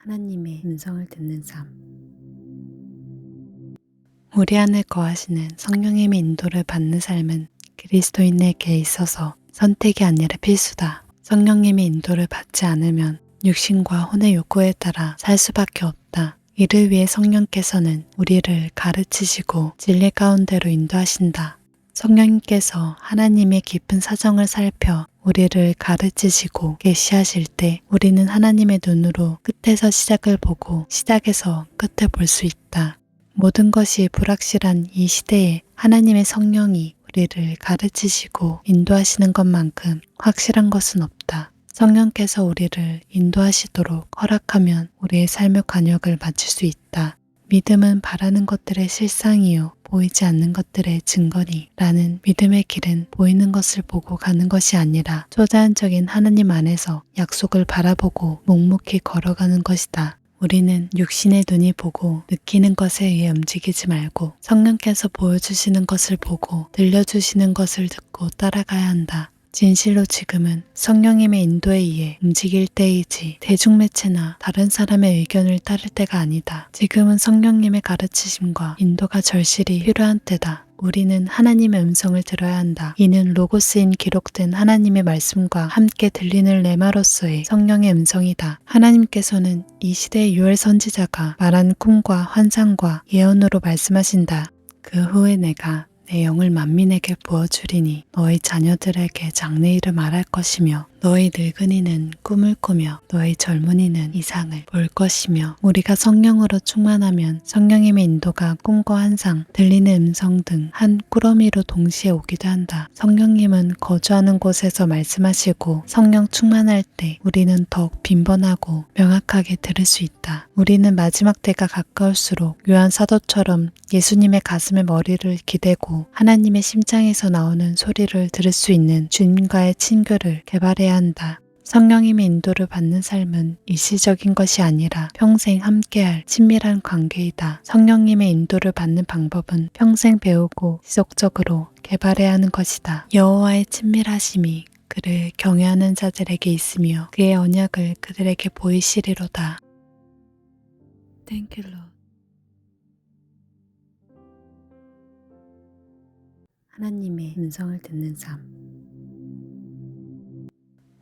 하나님의 음성을 듣는 삶. 우리 안에 거하시는 성령님의 인도를 받는 삶은 그리스도인에게 있어서 선택이 아니라 필수다. 성령님의 인도를 받지 않으면 육신과 혼의 욕구에 따라 살 수밖에 없다. 이를 위해 성령께서는 우리를 가르치시고 진리 가운데로 인도하신다. 성령님께서 하나님의 깊은 사정을 살펴 우리를 가르치시고 계시하실 때 우리는 하나님의 눈으로 끝에서 시작을 보고 시작에서 끝을 볼 수 있다. 모든 것이 불확실한 이 시대에 하나님의 성령이 우리를 가르치시고 인도하시는 것만큼 확실한 것은 없다. 성령께서 우리를 인도하시도록 허락하면 우리의 삶의 관역을 맞출 수 있다. 믿음은 바라는 것들의 실상이요 보이지 않는 것들의 증거니 라는 믿음의 길은 보이는 것을 보고 가는 것이 아니라 초자연적인 하나님 안에서 약속을 바라보고 묵묵히 걸어가는 것이다. 우리는 육신의 눈이 보고 느끼는 것에 의해 움직이지 말고 성령께서 보여주시는 것을 보고 들려주시는 것을 듣고 따라가야 한다. 진실로 지금은 성령님의 인도에 의해 움직일 때이지 대중매체나 다른 사람의 의견을 따를 때가 아니다. 지금은 성령님의 가르치심과 인도가 절실히 필요한 때다. 우리는 하나님의 음성을 들어야 한다. 이는 로고스인 기록된 하나님의 말씀과 함께 들리는 레마로서의 성령의 음성이다. 하나님께서는 이 시대의 요엘 선지자가 말한 꿈과 환상과 예언으로 말씀하신다. 그 후에 내가 내 영을 만민에게 부어주리니 너희 자녀들에게 장래일을 말할 것이며 너희 늙은이는 꿈을 꾸며 너희 젊은이는 이상을 볼 것이며 우리가 성령으로 충만하면 성령님의 인도가 꿈과 환상, 들리는 음성 등 한 꾸러미로 동시에 오기도 한다. 성령님은 거주하는 곳에서 말씀하시고 성령 충만할 때 우리는 더욱 빈번하고 명확하게 들을 수 있다. 우리는 마지막 때가 가까울수록 요한 사도처럼 예수님의 가슴에 머리를 기대고 하나님의 심장에서 나오는 소리를 들을 수 있는 주님과의 친교를 개발해야 한다. 성령님의 인도를 받는 삶은 일시적인 것이 아니라 평생 함께할 친밀한 관계이다. 성령님의 인도를 받는 방법은 평생 배우고 지속적으로 개발해야 하는 것이다. 여호와의 친밀하심이 그를 경외하는 자들에게 있으며 그의 언약을 그들에게 보이시리로다. Thank you, Lord. 하나님의 음성을 듣는 삶.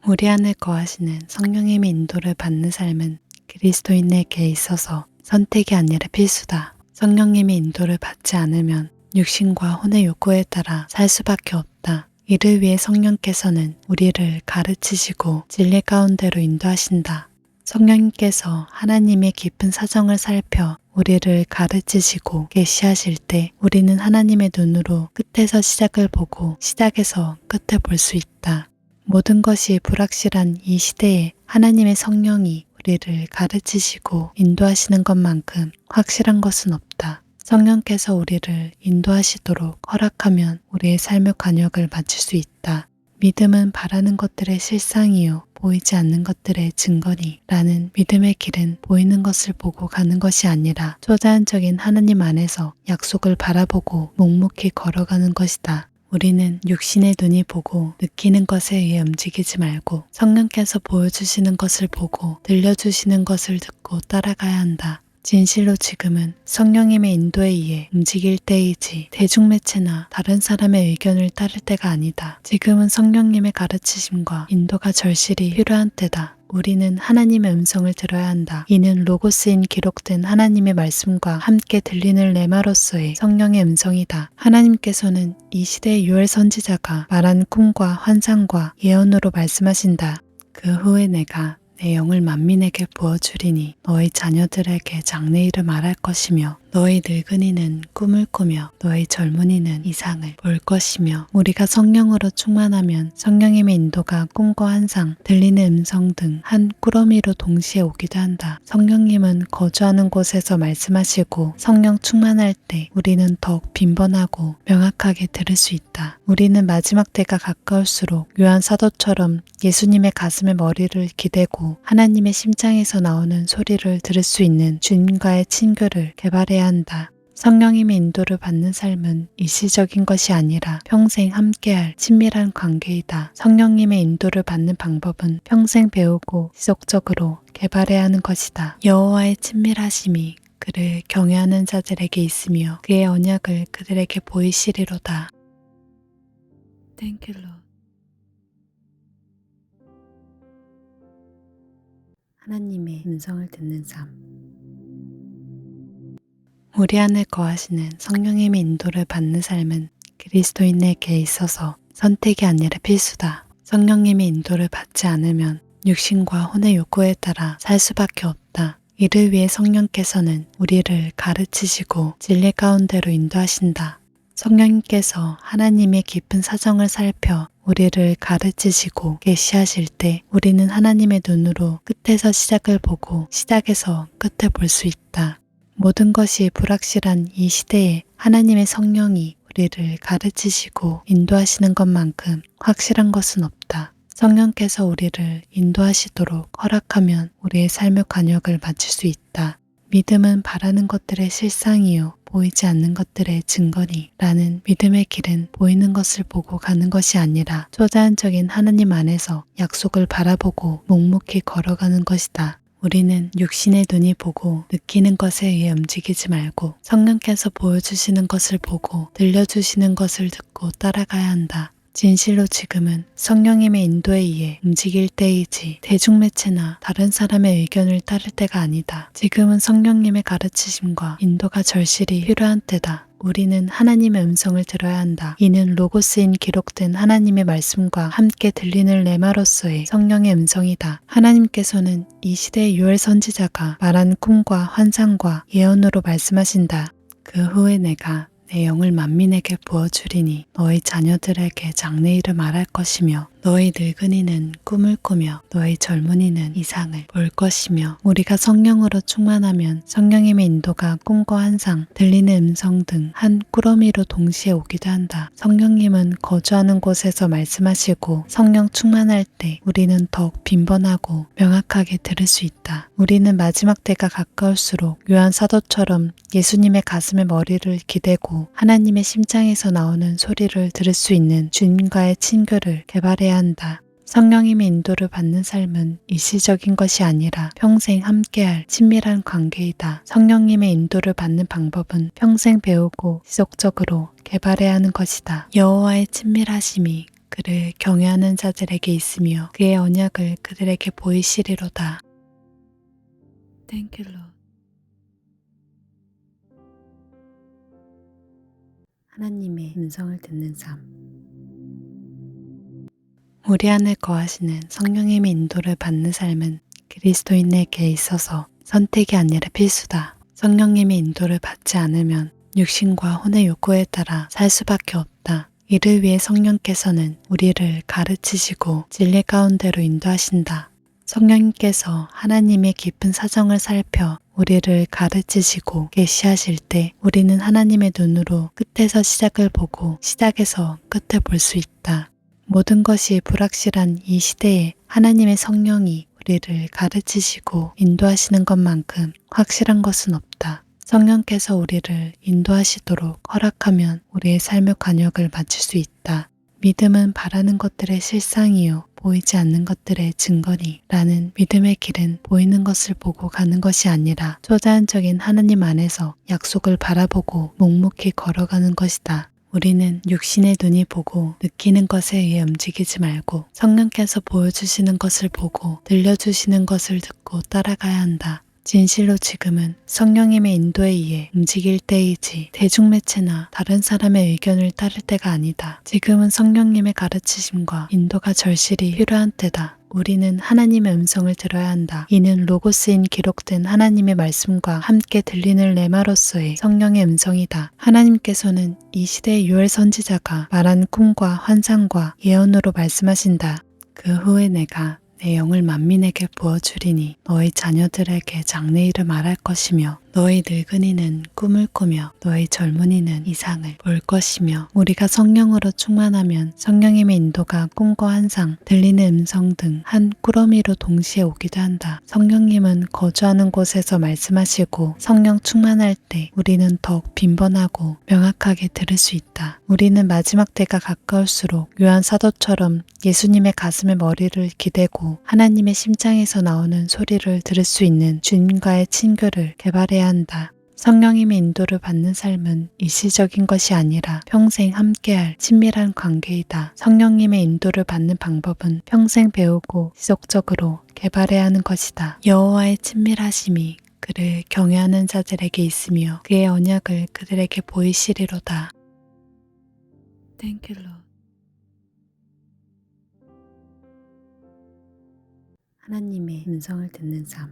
우리 안에 거하시는 성령님의 인도를 받는 삶은 그리스도인에게 있어서 선택이 아니라 필수다. 성령님의 인도를 받지 않으면 육신과 혼의 욕구에 따라 살 수밖에 없다. 이를 위해 성령께서는 우리를 가르치시고 진리 가운데로 인도하신다. 성령님께서 하나님의 깊은 사정을 살펴 우리를 가르치시고 계시하실 때 우리는 하나님의 눈으로 끝에서 시작을 보고 시작에서 끝을 볼 수 있다. 모든 것이 불확실한 이 시대에 하나님의 성령이 우리를 가르치시고 인도하시는 것만큼 확실한 것은 없다. 성령께서 우리를 인도하시도록 허락하면 우리의 삶의 관역을 맞출 수 있다. 믿음은 바라는 것들의 실상이요 보이지 않는 것들의 증거니 라는 믿음의 길은 보이는 것을 보고 가는 것이 아니라 초자연적인 하나님 안에서 약속을 바라보고 묵묵히 걸어가는 것이다. 우리는 육신의 눈이 보고 느끼는 것에 의해 움직이지 말고 성령께서 보여주시는 것을 보고 들려주시는 것을 듣고 따라가야 한다. 진실로 지금은 성령님의 인도에 의해 움직일 때이지 대중매체나 다른 사람의 의견을 따를 때가 아니다. 지금은 성령님의 가르치심과 인도가 절실히 필요한 때다. 우리는 하나님의 음성을 들어야 한다. 이는 로고스인 기록된 하나님의 말씀과 함께 들리는 레마로서의 성령의 음성이다. 하나님께서는 이 시대의 요엘 선지자가 말한 꿈과 환상과 예언으로 말씀하신다. 그 후에 내가 내 영을 만민에게 부어주리니 너희 자녀들에게 장래일을 말할 것이며 너희 늙은이는 꿈을 꾸며 너희 젊은이는 이상을 볼 것이며 우리가 성령으로 충만하면 성령님의 인도가 꿈과 환상, 들리는 음성 등 한 꾸러미로 동시에 오기도 한다. 성령님은 거주하는 곳에서 말씀하시고 성령 충만할 때 우리는 더욱 빈번하고 명확하게 들을 수 있다. 우리는 마지막 때가 가까울수록 요한 사도처럼 예수님의 가슴에 머리를 기대고 하나님의 심장에서 나오는 소리를 들을 수 있는 주님과의 친교를 개발해야 한다. 성령님의 인도를 받는 삶은 일시적인 것이 아니라 평생 함께할 친밀한 관계이다. 성령님의 인도를 받는 방법은 평생 배우고 지속적으로 개발해야 하는 것이다. 여호와의 친밀하심이 그를 경외하는 자들에게 있으며 그의 언약을 그들에게 보이시리로다. Thank you, Lord. 하나님의 음성을 듣는 삶. 우리 안에 거하시는 성령님의 인도를 받는 삶은 그리스도인에게 있어서 선택이 아니라 필수다. 성령님의 인도를 받지 않으면 육신과 혼의 욕구에 따라 살 수밖에 없다. 이를 위해 성령께서는 우리를 가르치시고 진리 가운데로 인도하신다. 성령님께서 하나님의 깊은 사정을 살펴 우리를 가르치시고 계시하실 때 우리는 하나님의 눈으로 끝에서 시작을 보고 시작에서 끝을 볼 수 있다. 모든 것이 불확실한 이 시대에 하나님의 성령이 우리를 가르치시고 인도하시는 것만큼 확실한 것은 없다. 성령께서 우리를 인도하시도록 허락하면 우리의 삶의 관역을 맞출 수 있다. 믿음은 바라는 것들의 실상이요 보이지 않는 것들의 증거니 라는 믿음의 길은 보이는 것을 보고 가는 것이 아니라 초자연적인 하나님 안에서 약속을 바라보고 묵묵히 걸어가는 것이다. 우리는 육신의 눈이 보고 느끼는 것에 의해 움직이지 말고 성령께서 보여주시는 것을 보고 들려주시는 것을 듣고 따라가야 한다. 진실로 지금은 성령님의 인도에 의해 움직일 때이지 대중매체나 다른 사람의 의견을 따를 때가 아니다. 지금은 성령님의 가르치심과 인도가 절실히 필요한 때다. 우리는 하나님의 음성을 들어야 한다. 이는 로고스인 기록된 하나님의 말씀과 함께 들리는 레마로서의 성령의 음성이다. 하나님께서는 이 시대의 요엘 선지자가 말한 꿈과 환상과 예언으로 말씀하신다. 그 후에 내가 내 영을 만민에게 부어주리니 너희 자녀들에게 장래일을 말할 것이며 너희 늙은이는 꿈을 꾸며 너희 젊은이는 이상을 볼 것이며 우리가 성령으로 충만하면 성령님의 인도가 꿈과 환상, 들리는 음성 등 한 꾸러미로 동시에 오기도 한다. 성령님은 거주하는 곳에서 말씀하시고 성령 충만할 때 우리는 더욱 빈번하고 명확하게 들을 수 있다. 우리는 마지막 때가 가까울수록 요한 사도처럼 예수님의 가슴에 머리를 기대고 하나님의 심장에서 나오는 소리를 들을 수 있는 주님과의 친교를 개발해야 한다. 성령님의 인도를 받는 삶은 일시적인 것이 아니라 평생 함께할 친밀한 관계이다. 성령님의 인도를 받는 방법은 평생 배우고 지속적으로 개발해야 하는 것이다. 여호와의 친밀하심이 그를 경외하는 자들에게 있으며 그의 언약을 그들에게 보이시리로다. Thank you, Lord. 하나님의 음성을 듣는 삶. 우리 안에 거하시는 성령님의 인도를 받는 삶은 그리스도인에게 있어서 선택이 아니라 필수다. 성령님의 인도를 받지 않으면 육신과 혼의 욕구에 따라 살 수밖에 없다. 이를 위해 성령께서는 우리를 가르치시고 진리 가운데로 인도하신다. 성령님께서 하나님의 깊은 사정을 살펴 우리를 가르치시고 계시하실 때 우리는 하나님의 눈으로 끝에서 시작을 보고 시작에서 끝을 볼 수 있다. 모든 것이 불확실한 이 시대에 하나님의 성령이 우리를 가르치시고 인도하시는 것만큼 확실한 것은 없다. 성령께서 우리를 인도하시도록 허락하면 우리의 삶의 관역을 맞출 수 있다. 믿음은 바라는 것들의 실상이요 보이지 않는 것들의 증거니 라는 믿음의 길은 보이는 것을 보고 가는 것이 아니라 초자연적인 하나님 안에서 약속을 바라보고 묵묵히 걸어가는 것이다. 우리는 육신의 눈이 보고 느끼는 것에 의해 움직이지 말고 성령께서 보여주시는 것을 보고 들려주시는 것을 듣고 따라가야 한다. 진실로 지금은 성령님의 인도에 의해 움직일 때이지 대중매체나 다른 사람의 의견을 따를 때가 아니다. 지금은 성령님의 가르치심과 인도가 절실히 필요한 때다. 우리는 하나님의 음성을 들어야 한다. 이는 로고스인 기록된 하나님의 말씀과 함께 들리는 레마로서의 성령의 음성이다. 하나님께서는 이 시대의 요엘 선지자가 말한 꿈과 환상과 예언으로 말씀하신다. 그 후에 내가 내 영을 만민에게 부어주리니 너희 자녀들에게 장래일을 말할 것이며 너희 늙은이는 꿈을 꾸며 너희 젊은이는 이상을 볼 것이며 우리가 성령으로 충만하면 성령님의 인도가 꿈과 환상, 들리는 음성 등 한 꾸러미로 동시에 오기도 한다. 성령님은 거주하는 곳에서 말씀하시고 성령 충만할 때 우리는 더욱 빈번하고 명확하게 들을 수 있다. 우리는 마지막 때가 가까울수록 요한 사도처럼 예수님의 가슴에 머리를 기대고 하나님의 심장에서 나오는 소리를 들을 수 있는 주님과의 친교를 개발해야 한다. 성령님의 인도를 받는 삶은 일시적인 것이 아니라 평생 함께할 친밀한 관계이다. 성령님의 인도를 받는 방법은 평생 배우고 지속적으로 개발해야 하는 것이다. 여호와의 친밀하심이 그를 경외하는 자들에게 있으며 그의 언약을 그들에게 보이시리로다. Thank you, Lord. 하나님의 음성을 듣는 삶.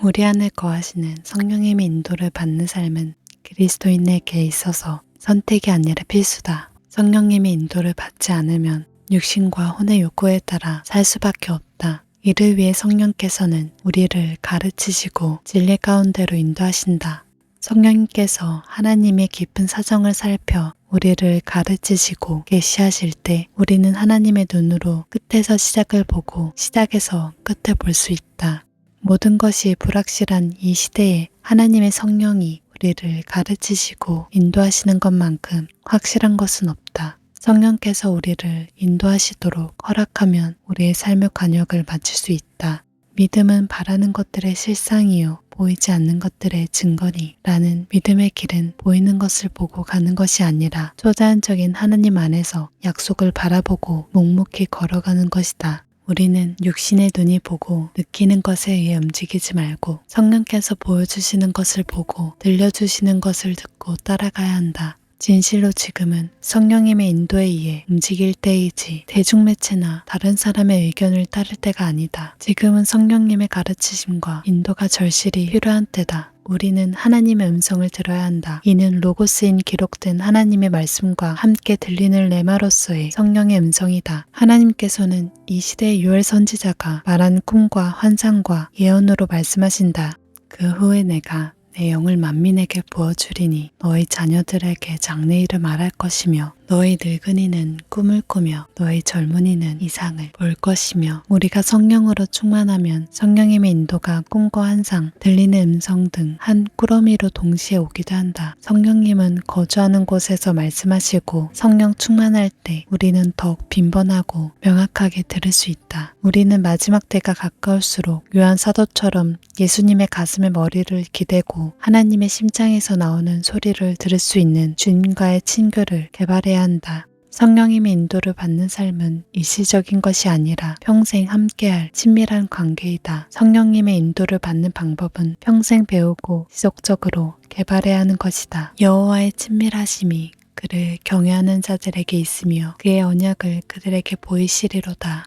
우리 안에 거하시는 성령님의 인도를 받는 삶은 그리스도인에게 있어서 선택이 아니라 필수다. 성령님의 인도를 받지 않으면 육신과 혼의 욕구에 따라 살 수밖에 없다. 이를 위해 성령께서는 우리를 가르치시고 진리 가운데로 인도하신다. 성령님께서 하나님의 깊은 사정을 살펴 우리를 가르치시고 계시하실 때 우리는 하나님의 눈으로 끝에서 시작을 보고 시작에서 끝을 볼 수 있다. 모든 것이 불확실한 이 시대에 하나님의 성령이 우리를 가르치시고 인도하시는 것만큼 확실한 것은 없다. 성령께서 우리를 인도하시도록 허락하면 우리의 삶의 관역을 맞출 수 있다. 믿음은 바라는 것들의 실상이요 보이지 않는 것들의 증거니 라는 믿음의 길은 보이는 것을 보고 가는 것이 아니라 초자연적인 하나님 안에서 약속을 바라보고 묵묵히 걸어가는 것이다. 우리는 육신의 눈이 보고 느끼는 것에 의해 움직이지 말고 성령께서 보여주시는 것을 보고 들려주시는 것을 듣고 따라가야 한다. 진실로 지금은 성령님의 인도에 의해 움직일 때이지 대중매체나 다른 사람의 의견을 따를 때가 아니다. 지금은 성령님의 가르치심과 인도가 절실히 필요한 때다. 우리는 하나님의 음성을 들어야 한다. 이는 로고스인 기록된 하나님의 말씀과 함께 들리는 레마로서의 성령의 음성이다. 하나님께서는 이 시대의 요엘 선지자가 말한 꿈과 환상과 예언으로 말씀하신다. 그 후에 내가 내 영을 만민에게 부어주리니 너희 자녀들에게 장래일을 말할 것이며 너희 늙은이는 꿈을 꾸며 너희 젊은이는 이상을 볼 것이며 우리가 성령으로 충만하면 성령님의 인도가 꿈과 환상, 들리는 음성 등 한 꾸러미로 동시에 오기도 한다. 성령님은 거주하는 곳에서 말씀하시고 성령 충만할 때 우리는 더욱 빈번하고 명확하게 들을 수 있다. 우리는 마지막 때가 가까울수록 요한 사도처럼 예수님의 가슴에 머리를 기대고 하나님의 심장에서 나오는 소리를 들을 수 있는 주님과의 친교를 개발해야 한다. 성령님의 인도를 받는 삶은 일시적인 것이 아니라 평생 함께할 친밀한 관계이다. 성령님의 인도를 받는 방법은 평생 배우고 지속적으로 개발해야 하는 것이다. 여호와의 친밀하심이 그를 경외하는 자들에게 있으며 그의 언약을 그들에게 보이시리로다.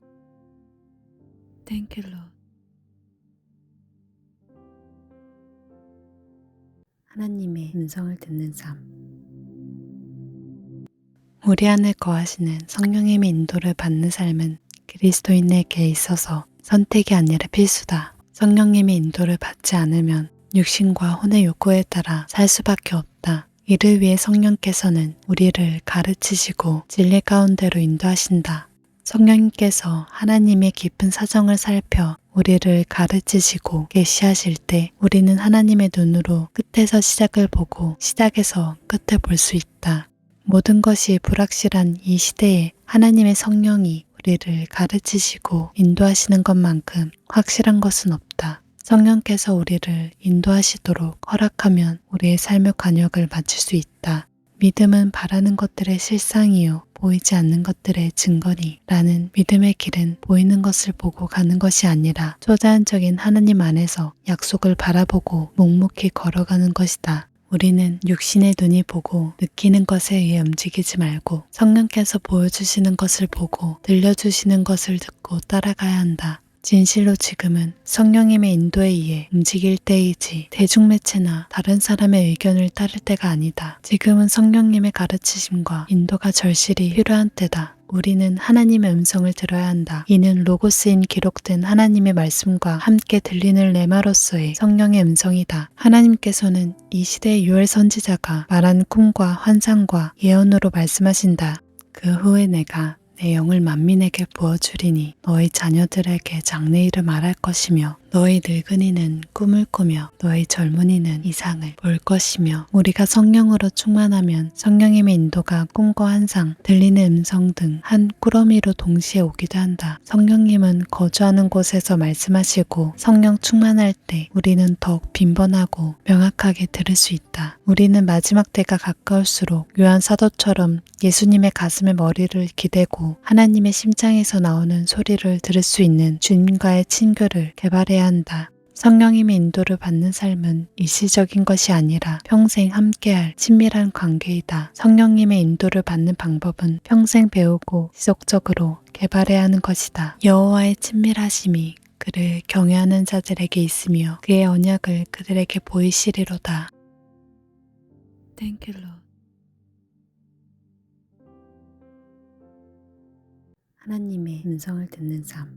Thank you, Lord. 하나님의 음성을 듣는 삶. 우리 안에 거하시는 성령님의 인도를 받는 삶은 그리스도인에게 있어서 선택이 아니라 필수다. 성령님의 인도를 받지 않으면 육신과 혼의 욕구에 따라 살 수밖에 없다. 이를 위해 성령께서는 우리를 가르치시고 진리 가운데로 인도하신다. 성령님께서 하나님의 깊은 사정을 살펴 우리를 가르치시고 계시하실 때 우리는 하나님의 눈으로 끝에서 시작을 보고 시작에서 끝을 볼 수 있다. 모든 것이 불확실한 이 시대에 하나님의 성령이 우리를 가르치시고 인도하시는 것만큼 확실한 것은 없다. 성령께서 우리를 인도하시도록 허락하면 우리의 삶의 관역을 맞출 수 있다. 믿음은 바라는 것들의 실상이요 보이지 않는 것들의 증거니 라는 믿음의 길은 보이는 것을 보고 가는 것이 아니라 초자연적인 하나님 안에서 약속을 바라보고 묵묵히 걸어가는 것이다. 우리는 육신의 눈이 보고 느끼는 것에 의해 움직이지 말고 성령께서 보여주시는 것을 보고 들려주시는 것을 듣고 따라가야 한다. 진실로 지금은 성령님의 인도에 의해 움직일 때이지 대중매체나 다른 사람의 의견을 따를 때가 아니다. 지금은 성령님의 가르치심과 인도가 절실히 필요한 때다. 우리는 하나님의 음성을 들어야 한다. 이는 로고스인 기록된 하나님의 말씀과 함께 들리는 레마로서의 성령의 음성이다. 하나님께서는 이 시대의 요엘 선지자가 말한 꿈과 환상과 예언으로 말씀하신다. 그 후에 내가 내 영을 만민에게 부어주리니 너희 자녀들에게 장래일을 말할 것이며 너희 늙은이는 꿈을 꾸며 너희 젊은이는 이상을 볼 것이며 우리가 성령으로 충만하면 성령님의 인도가 꿈과 환상, 들리는 음성 등 한 꾸러미로 동시에 오기도 한다. 성령님은 거주하는 곳에서 말씀하시고 성령 충만할 때 우리는 더욱 빈번하고 명확하게 들을 수 있다. 우리는 마지막 때가 가까울수록 요한 사도처럼 예수님의 가슴에 머리를 기대고 하나님의 심장에서 나오는 소리를 들을 수 있는 주님과의 친교를 개발해야 한다. 성령님의 인도를 받는 삶은 일시적인 것이 아니라 평생 함께할 친밀한 관계이다. 성령님의 인도를 받는 방법은 평생 배우고 지속적으로 개발해야 하는 것이다. 여호와의 친밀하심이 그를 경외하는 자들에게 있으며 그의 언약을 그들에게 보이시리로다. Thank you, Lord. 하나님의 음성을 듣는 삶.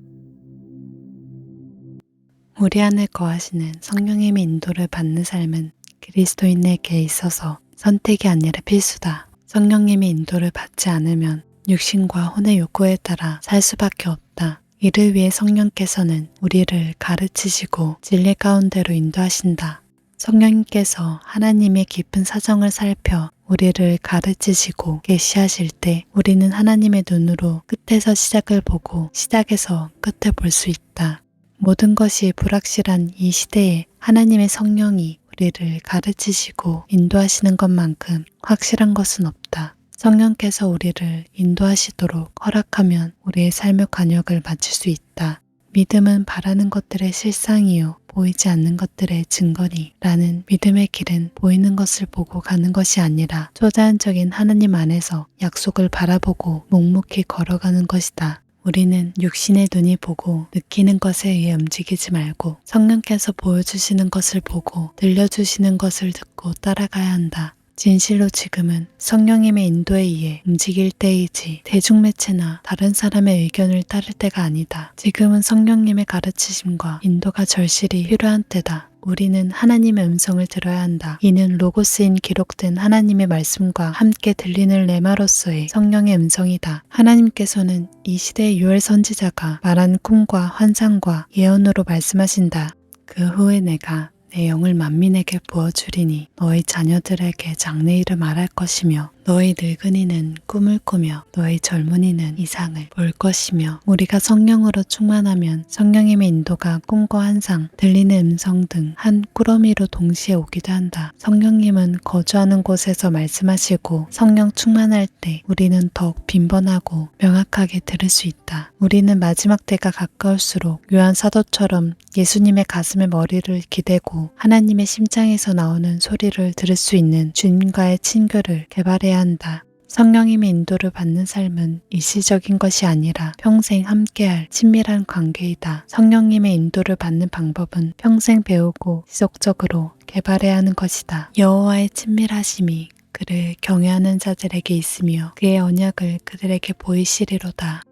우리 안에 거하시는 성령님의 인도를 받는 삶은 그리스도인에게 있어서 선택이 아니라 필수다. 성령님의 인도를 받지 않으면 육신과 혼의 욕구에 따라 살 수밖에 없다. 이를 위해 성령께서는 우리를 가르치시고 진리 가운데로 인도하신다. 성령님께서 하나님의 깊은 사정을 살펴 우리를 가르치시고 계시하실 때 우리는 하나님의 눈으로 끝에서 시작을 보고 시작에서 끝을 볼 수 있다. 모든 것이 불확실한 이 시대에 하나님의 성령이 우리를 가르치시고 인도하시는 것만큼 확실한 것은 없다. 성령께서 우리를 인도하시도록 허락하면 우리의 삶의 관역을 맞출 수 있다. 믿음은 바라는 것들의 실상이요 보이지 않는 것들의 증거니 라는 믿음의 길은 보이는 것을 보고 가는 것이 아니라 초자연적인 하나님 안에서 약속을 바라보고 묵묵히 걸어가는 것이다. 우리는 육신의 눈이 보고 느끼는 것에 의해 움직이지 말고 성령께서 보여주시는 것을 보고 들려주시는 것을 듣고 따라가야 한다. 진실로 지금은 성령님의 인도에 의해 움직일 때이지 대중매체나 다른 사람의 의견을 따를 때가 아니다. 지금은 성령님의 가르치심과 인도가 절실히 필요한 때다. 우리는 하나님의 음성을 들어야 한다. 이는 로고스인 기록된 하나님의 말씀과 함께 들리는 레마로서의 성령의 음성이다. 하나님께서는 이 시대의 요엘 선지자가 말한 꿈과 환상과 예언으로 말씀하신다. 그 후에 내가 내 영을 만민에게 부어주리니 너희 자녀들에게 장래일을 말할 것이며 너희 늙은이는 꿈을 꾸며 너희 젊은이는 이상을 볼 것이며 우리가 성령으로 충만하면 성령님의 인도가 꿈과 환상, 들리는 음성 등 한 꾸러미로 동시에 오기도 한다. 성령님은 거주하는 곳에서 말씀하시고 성령 충만할 때 우리는 더욱 빈번하고 명확하게 들을 수 있다. 우리는 마지막 때가 가까울수록 요한 사도처럼 예수님의 가슴에 머리를 기대고 하나님의 심장에서 나오는 소리를 들을 수 있는 주님과의 친교를 개발해야 한다. 성령님의 인도를 받는 삶은 일시적인 것이 아니라 평생 함께할 친밀한 관계이다. 성령님의 인도를 받는 방법은 평생 배우고 지속적으로 개발해야 하는 것이다. 여호와의 친밀하심이 그를 경외하는 자들에게 있으며 그의 언약을 그들에게 보이시리로다.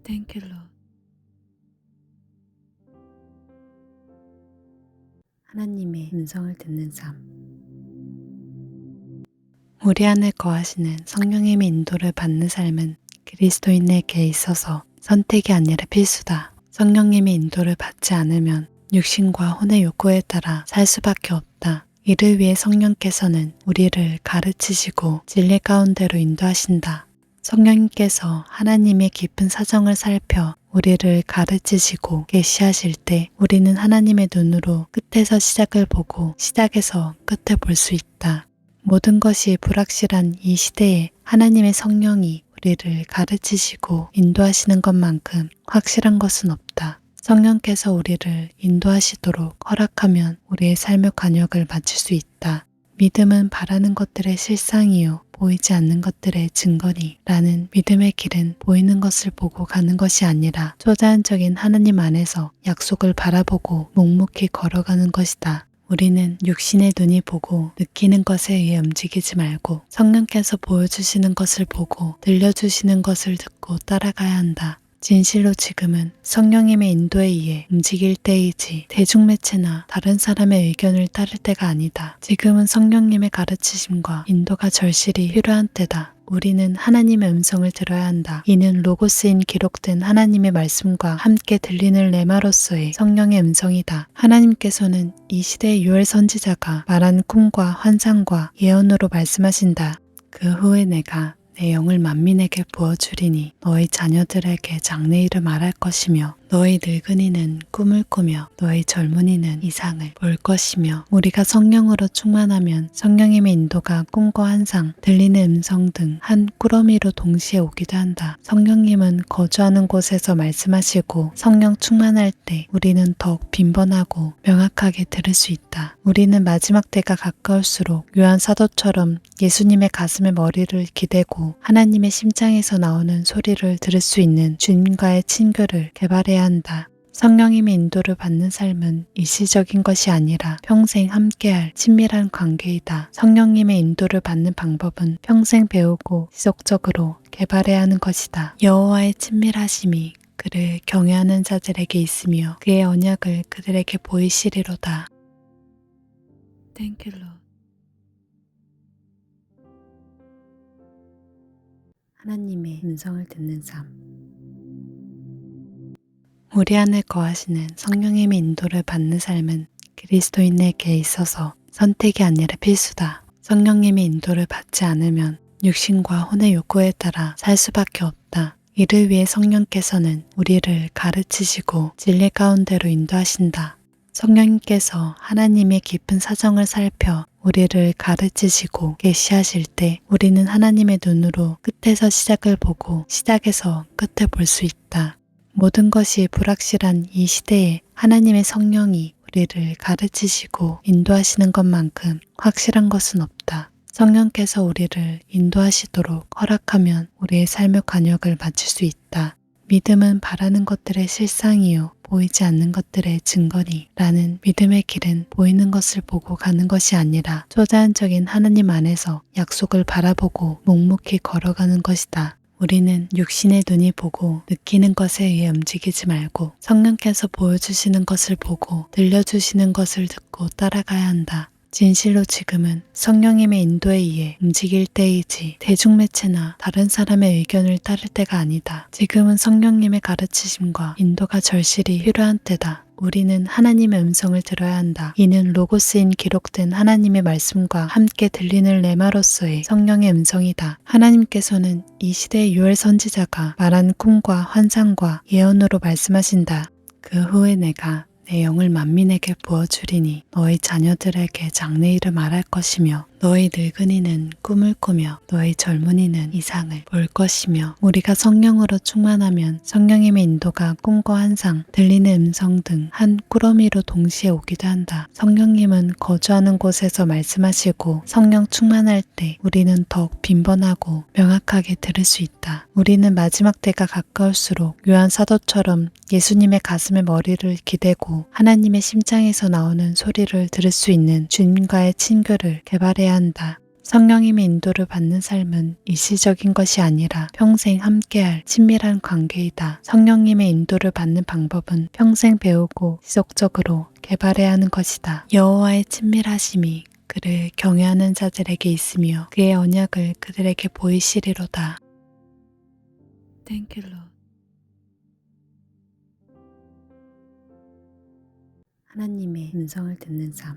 Thank you, Lord. 하나님의 음성을 듣는 삶. 우리 안에 거하시는 성령님의 인도를 받는 삶은 그리스도인에게 있어서 선택이 아니라 필수다. 성령님의 인도를 받지 않으면 육신과 혼의 욕구에 따라 살 수밖에 없다. 이를 위해 성령께서는 우리를 가르치시고 진리 가운데로 인도하신다. 성령님께서 하나님의 깊은 사정을 살펴 우리를 가르치시고 계시하실 때 우리는 하나님의 눈으로 끝에서 시작을 보고 시작에서 끝을 볼 수 있다. 모든 것이 불확실한 이 시대에 하나님의 성령이 우리를 가르치시고 인도하시는 것만큼 확실한 것은 없다. 성령께서 우리를 인도하시도록 허락하면 우리의 삶의 관역을 맞출 수 있다. 믿음은 바라는 것들의 실상이요 보이지 않는 것들의 증거니 라는 믿음의 길은 보이는 것을 보고 가는 것이 아니라 초자연적인 하나님 안에서 약속을 바라보고 묵묵히 걸어가는 것이다. 우리는 육신의 눈이 보고 느끼는 것에 의해 움직이지 말고 성령께서 보여주시는 것을 보고 들려주시는 것을 듣고 따라가야 한다. 진실로 지금은 성령님의 인도에 의해 움직일 때이지 대중매체나 다른 사람의 의견을 따를 때가 아니다. 지금은 성령님의 가르치심과 인도가 절실히 필요한 때다. 우리는 하나님의 음성을 들어야 한다. 이는 로고스인 기록된 하나님의 말씀과 함께 들리는 레마로서의 성령의 음성이다. 하나님께서는 이 시대의 요엘 선지자가 말한 꿈과 환상과 예언으로 말씀하신다. 그 후에 내가 내 영을 만민에게 부어주리니 너희 자녀들에게 장래일을 말할 것이며 너희 늙은이는 꿈을 꾸며 너희 젊은이는 이상을 볼 것이며 우리가 성령으로 충만하면 성령님의 인도가 꿈과 환상, 들리는 음성 등 한 꾸러미로 동시에 오기도 한다. 성령님은 거주하는 곳에서 말씀하시고 성령 충만할 때 우리는 더욱 빈번하고 명확하게 들을 수 있다. 우리는 마지막 때가 가까울수록 요한 사도처럼 예수님의 가슴에 머리를 기대고 하나님의 심장에서 나오는 소리를 들을 수 있는 주님과의 친교를 개발해야 한다. 성령님의 인도를 받는 삶은 일시적인 것이 아니라 평생 함께할 친밀한 관계이다. 성령님의 인도를 받는 방법은 평생 배우고 지속적으로 개발해야 하는 것이다. 여호와의 친밀하심이 그를 경외하는 자들에게 있으며 그의 언약을 그들에게 보이시리로다. Thank you, Lord. 하나님의 음성을 듣는 삶. 우리 안에 거하시는 성령님의 인도를 받는 삶은 그리스도인에게 있어서 선택이 아니라 필수다. 성령님의 인도를 받지 않으면 육신과 혼의 욕구에 따라 살 수밖에 없다. 이를 위해 성령께서는 우리를 가르치시고 진리 가운데로 인도하신다. 성령님께서 하나님의 깊은 사정을 살펴 우리를 가르치시고 계시하실 때 우리는 하나님의 눈으로 끝에서 시작을 보고 시작에서 끝을 볼 수 있다. 모든 것이 불확실한 이 시대에 하나님의 성령이 우리를 가르치시고 인도하시는 것만큼 확실한 것은 없다. 성령께서 우리를 인도하시도록 허락하면 우리의 삶의 관역을 맞출 수 있다. 믿음은 바라는 것들의 실상이요 보이지 않는 것들의 증거니 라는 믿음의 길은 보이는 것을 보고 가는 것이 아니라 초자연적인 하나님 안에서 약속을 바라보고 묵묵히 걸어가는 것이다. 우리는 육신의 눈이 보고 느끼는 것에 의해 움직이지 말고 성령께서 보여주시는 것을 보고 들려주시는 것을 듣고 따라가야 한다. 진실로 지금은 성령님의 인도에 의해 움직일 때이지 대중매체나 다른 사람의 의견을 따를 때가 아니다. 지금은 성령님의 가르치심과 인도가 절실히 필요한 때다. 우리는 하나님의 음성을 들어야 한다. 이는 로고스인 기록된 하나님의 말씀과 함께 들리는 레마로서의 성령의 음성이다. 하나님께서는 이 시대의 요엘 선지자가 말한 꿈과 환상과 예언으로 말씀하신다. 그 후에 내가 내 영을 만민에게 부어주리니 너희 자녀들에게 장래일을 말할 것이며 너희 늙은이는 꿈을 꾸며 너희 젊은이는 이상을 볼 것이며 우리가 성령으로 충만하면 성령님의 인도가 꿈과 환상, 들리는 음성 등 한 꾸러미로 동시에 오기도 한다. 성령님은 거주하는 곳에서 말씀하시고 성령 충만할 때 우리는 더욱 빈번하고 명확하게 들을 수 있다. 우리는 마지막 때가 가까울수록 요한 사도처럼 예수님의 가슴에 머리를 기대고 하나님의 심장에서 나오는 소리를 들을 수 있는 주님과의 친교를 개발해야 한다. 성령님의 인도를 받는 삶은 일시적인 것이 아니라 평생 함께할 친밀한 관계이다. 성령님의 인도를 받는 방법은 평생 배우고 지속적으로 개발해야 하는 것이다. 여호와의 친밀하심이 그를 경외하는 자들에게 있으며 그의 언약을 그들에게 보이시리로다. Thank you, Lord. 하나님의 음성을 듣는 삶.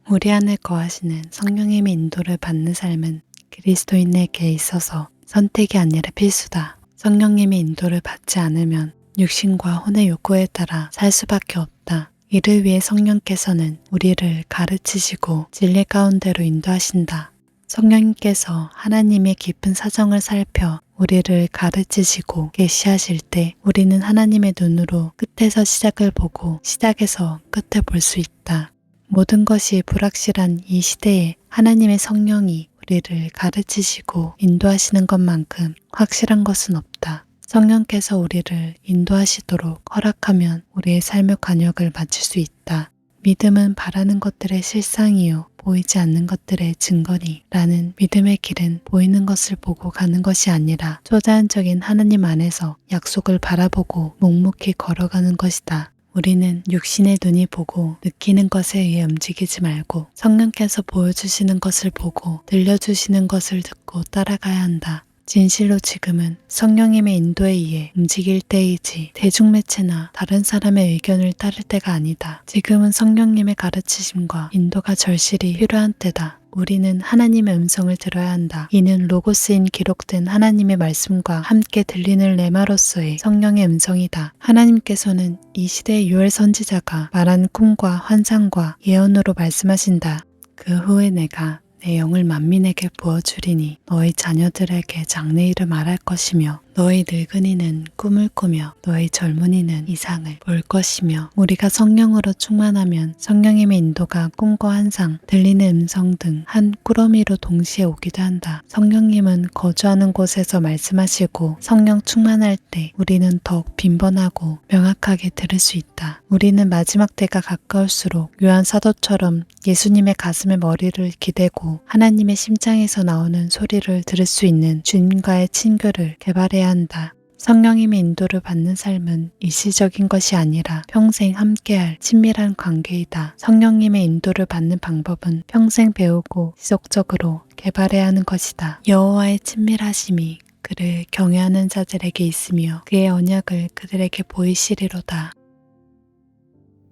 우리 안에 거하시는 성령님의 인도를 받는 삶은 그리스도인에게 있어서 선택이 아니라 필수다. 성령님의 인도를 받지 않으면 육신과 혼의 욕구에 따라 살 수밖에 없다. 이를 위해 성령께서는 우리를 가르치시고 진리 가운데로 인도하신다. 성령님께서 하나님의 깊은 사정을 살펴 우리를 가르치시고 계시하실 때 우리는 하나님의 눈으로 끝에서 시작을 보고 시작에서 끝을 볼 수 있다. 모든 것이 불확실한 이 시대에 하나님의 성령이 우리를 가르치시고 인도하시는 것만큼 확실한 것은 없다. 성령께서 우리를 인도하시도록 허락하면 우리의 삶의 관역을 맞출 수 있다. 믿음은 바라는 것들의 실상이요 보이지 않는 것들의 증거니 라는 믿음의 길은 보이는 것을 보고 가는 것이 아니라 초자연적인 하나님 안에서 약속을 바라보고 묵묵히 걸어가는 것이다. 우리는 육신의 눈이 보고 느끼는 것에 의해 움직이지 말고 성령께서 보여주시는 것을 보고 들려주시는 것을 듣고 따라가야 한다. 진실로 지금은 성령님의 인도에 의해 움직일 때이지 대중매체나 다른 사람의 의견을 따를 때가 아니다. 지금은 성령님의 가르치심과 인도가 절실히 필요한 때다. 우리는 하나님의 음성을 들어야 한다. 이는 로고스인 기록된 하나님의 말씀과 함께 들리는 레마로서의 성령의 음성이다. 하나님께서는 이 시대의 요엘 선지자가 말한 꿈과 환상과 예언으로 말씀하신다. 그 후에 내가 내 영을 만민에게 부어주리니 너희 자녀들에게 장래일을 말할 것이며 너희 늙은이는 꿈을 꾸며 너희 젊은이는 이상을 볼 것이며 우리가 성령으로 충만하면 성령님의 인도가 꿈과 환상, 들리는 음성 등 한 꾸러미로 동시에 오기도 한다. 성령님은 거주하는 곳에서 말씀하시고 성령 충만할 때 우리는 더욱 빈번하고 명확하게 들을 수 있다. 우리는 마지막 때가 가까울수록 요한 사도처럼 예수님의 가슴에 머리를 기대고 하나님의 심장에서 나오는 소리를 들을 수 있는 주님과의 친교를 개발해야 한다. 성령님의 인도를 받는 삶은 일시적인 것이 아니라 평생 함께할 친밀한 관계이다. 성령님의 인도를 받는 방법은 평생 배우고 지속적으로 개발해야 하는 것이다. 여호와의 친밀하심이 그를 경외하는 자들에게 있으며 그의 언약을 그들에게 보이시리로다.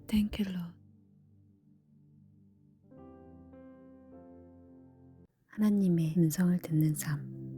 Thank you, Lord. 하나님의 음성을 듣는 삶.